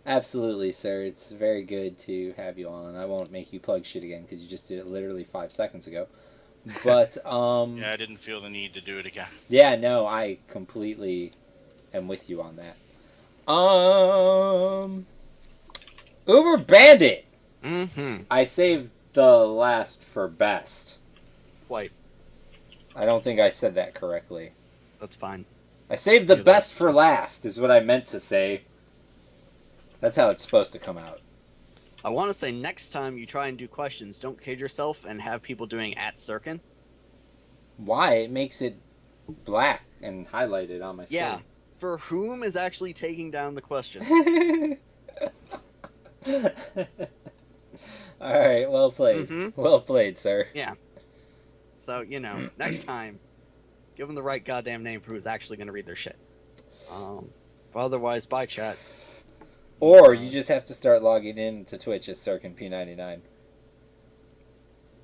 Absolutely, sir. It's very good to have you on. I won't make you plug shit again because you just did it literally 5 seconds ago. But Yeah, I didn't feel the need to do it again. yeah, no, I completely am with you on that. Uberbandit. Mm-hmm. I saved the last for best. Quite. I don't think I said that correctly. That's fine. I saved the Yeah, best that's for fine. last is what I meant to say. That's how it's supposed to come out. I want to say next time you try and do questions, don't kid yourself and have people doing @Sirken. Why? It makes it black and highlighted on my screen. Yeah. For whom is actually taking down the questions? Alright, well played. Mhm. Well played, sir. Yeah. So, next time, give them the right goddamn name for who's actually going to read their shit. But otherwise, bye, chat. Or you just have to start logging in to Twitch as Sirken P99.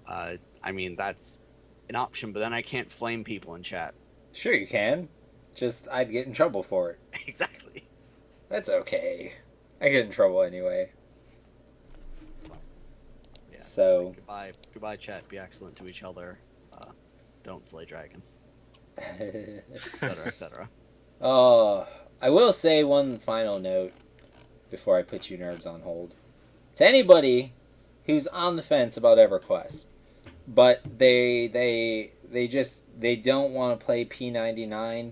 I mean, that's an option, but then I can't flame people in chat. Sure you can. Just, I'd get in trouble for it. Exactly. That's okay. I get in trouble anyway. It's fine. Yeah. So, Goodbye, chat. Be excellent to each other. Don't slay dragons, etc., etc. oh, I will say one final note before I put you nerds on hold. To anybody who's on the fence about EverQuest, but they don't want to play P99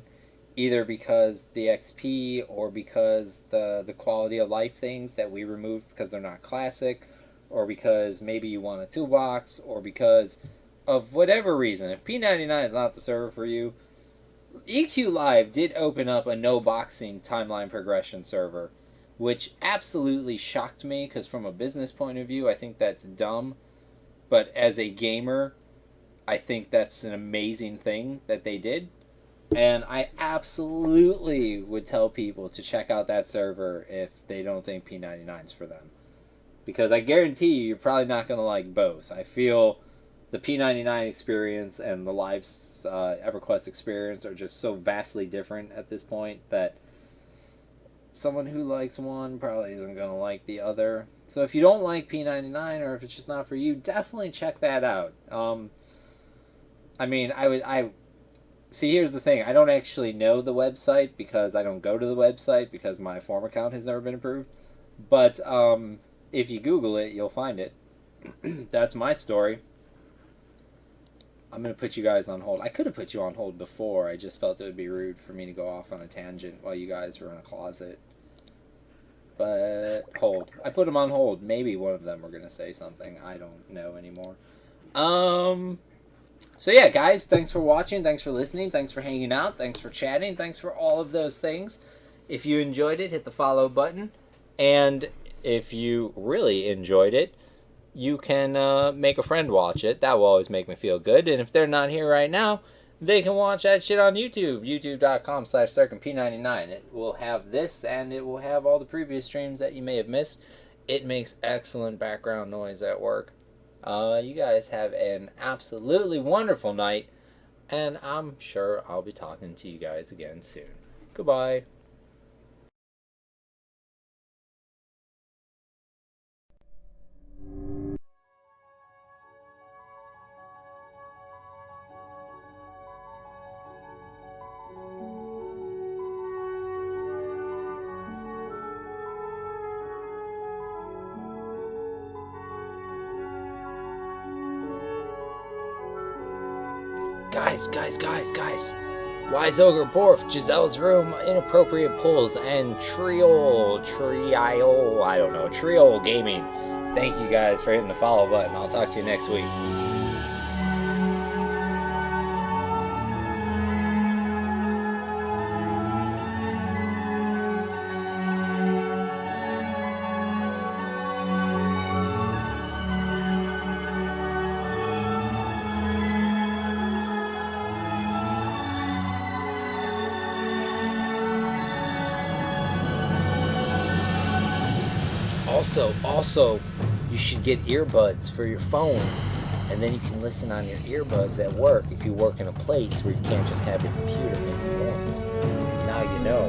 either because the XP or because the quality of life things that we removed because they're not classic, or because maybe you want a toolbox, or because of whatever reason. If P99 is not the server for you, EQ Live did open up a no boxing timeline progression server, which absolutely shocked me because from a business point of view, I think that's dumb. But as a gamer, I think that's an amazing thing that they did. And I absolutely would tell people to check out that server if they don't think P99 is for them. Because I guarantee you're probably not going to like both. I feel the P99 experience and the live EverQuest experience are just so vastly different at this point that someone who likes one probably isn't going to like the other. So if you don't like P99 or if it's just not for you, definitely check that out. I mean, see, here's the thing. I don't actually know the website because I don't go to the website because my form account has never been approved. But if you Google it, you'll find it. That's my story. I'm going to put you guys on hold. I could have put you on hold before. I just felt it would be rude for me to go off on a tangent while you guys were in a closet. But hold. I put them on hold. Maybe one of them were going to say something. I don't know anymore. So yeah, guys, thanks for watching. Thanks for listening. Thanks for hanging out. Thanks for chatting. Thanks for all of those things. If you enjoyed it, hit the follow button. And if you really enjoyed it, you can make a friend watch it. That will always make me feel good. And if they're not here right now, they can watch that shit on YouTube. YouTube.com/SirkenP99. It will have this and it will have all the previous streams that you may have missed. It makes excellent background noise at work. You guys have an absolutely wonderful night. And I'm sure I'll be talking to you guys again soon. Goodbye. Guys. Wise Ogre Borf, Giselle's Room, Inappropriate Pulls, and Triol Gaming. Thank you guys for hitting the follow button. I'll talk to you next week. Also, you should get earbuds for your phone, and then you can listen on your earbuds at work if you work in a place where you can't just have your computer making noise. Now you know.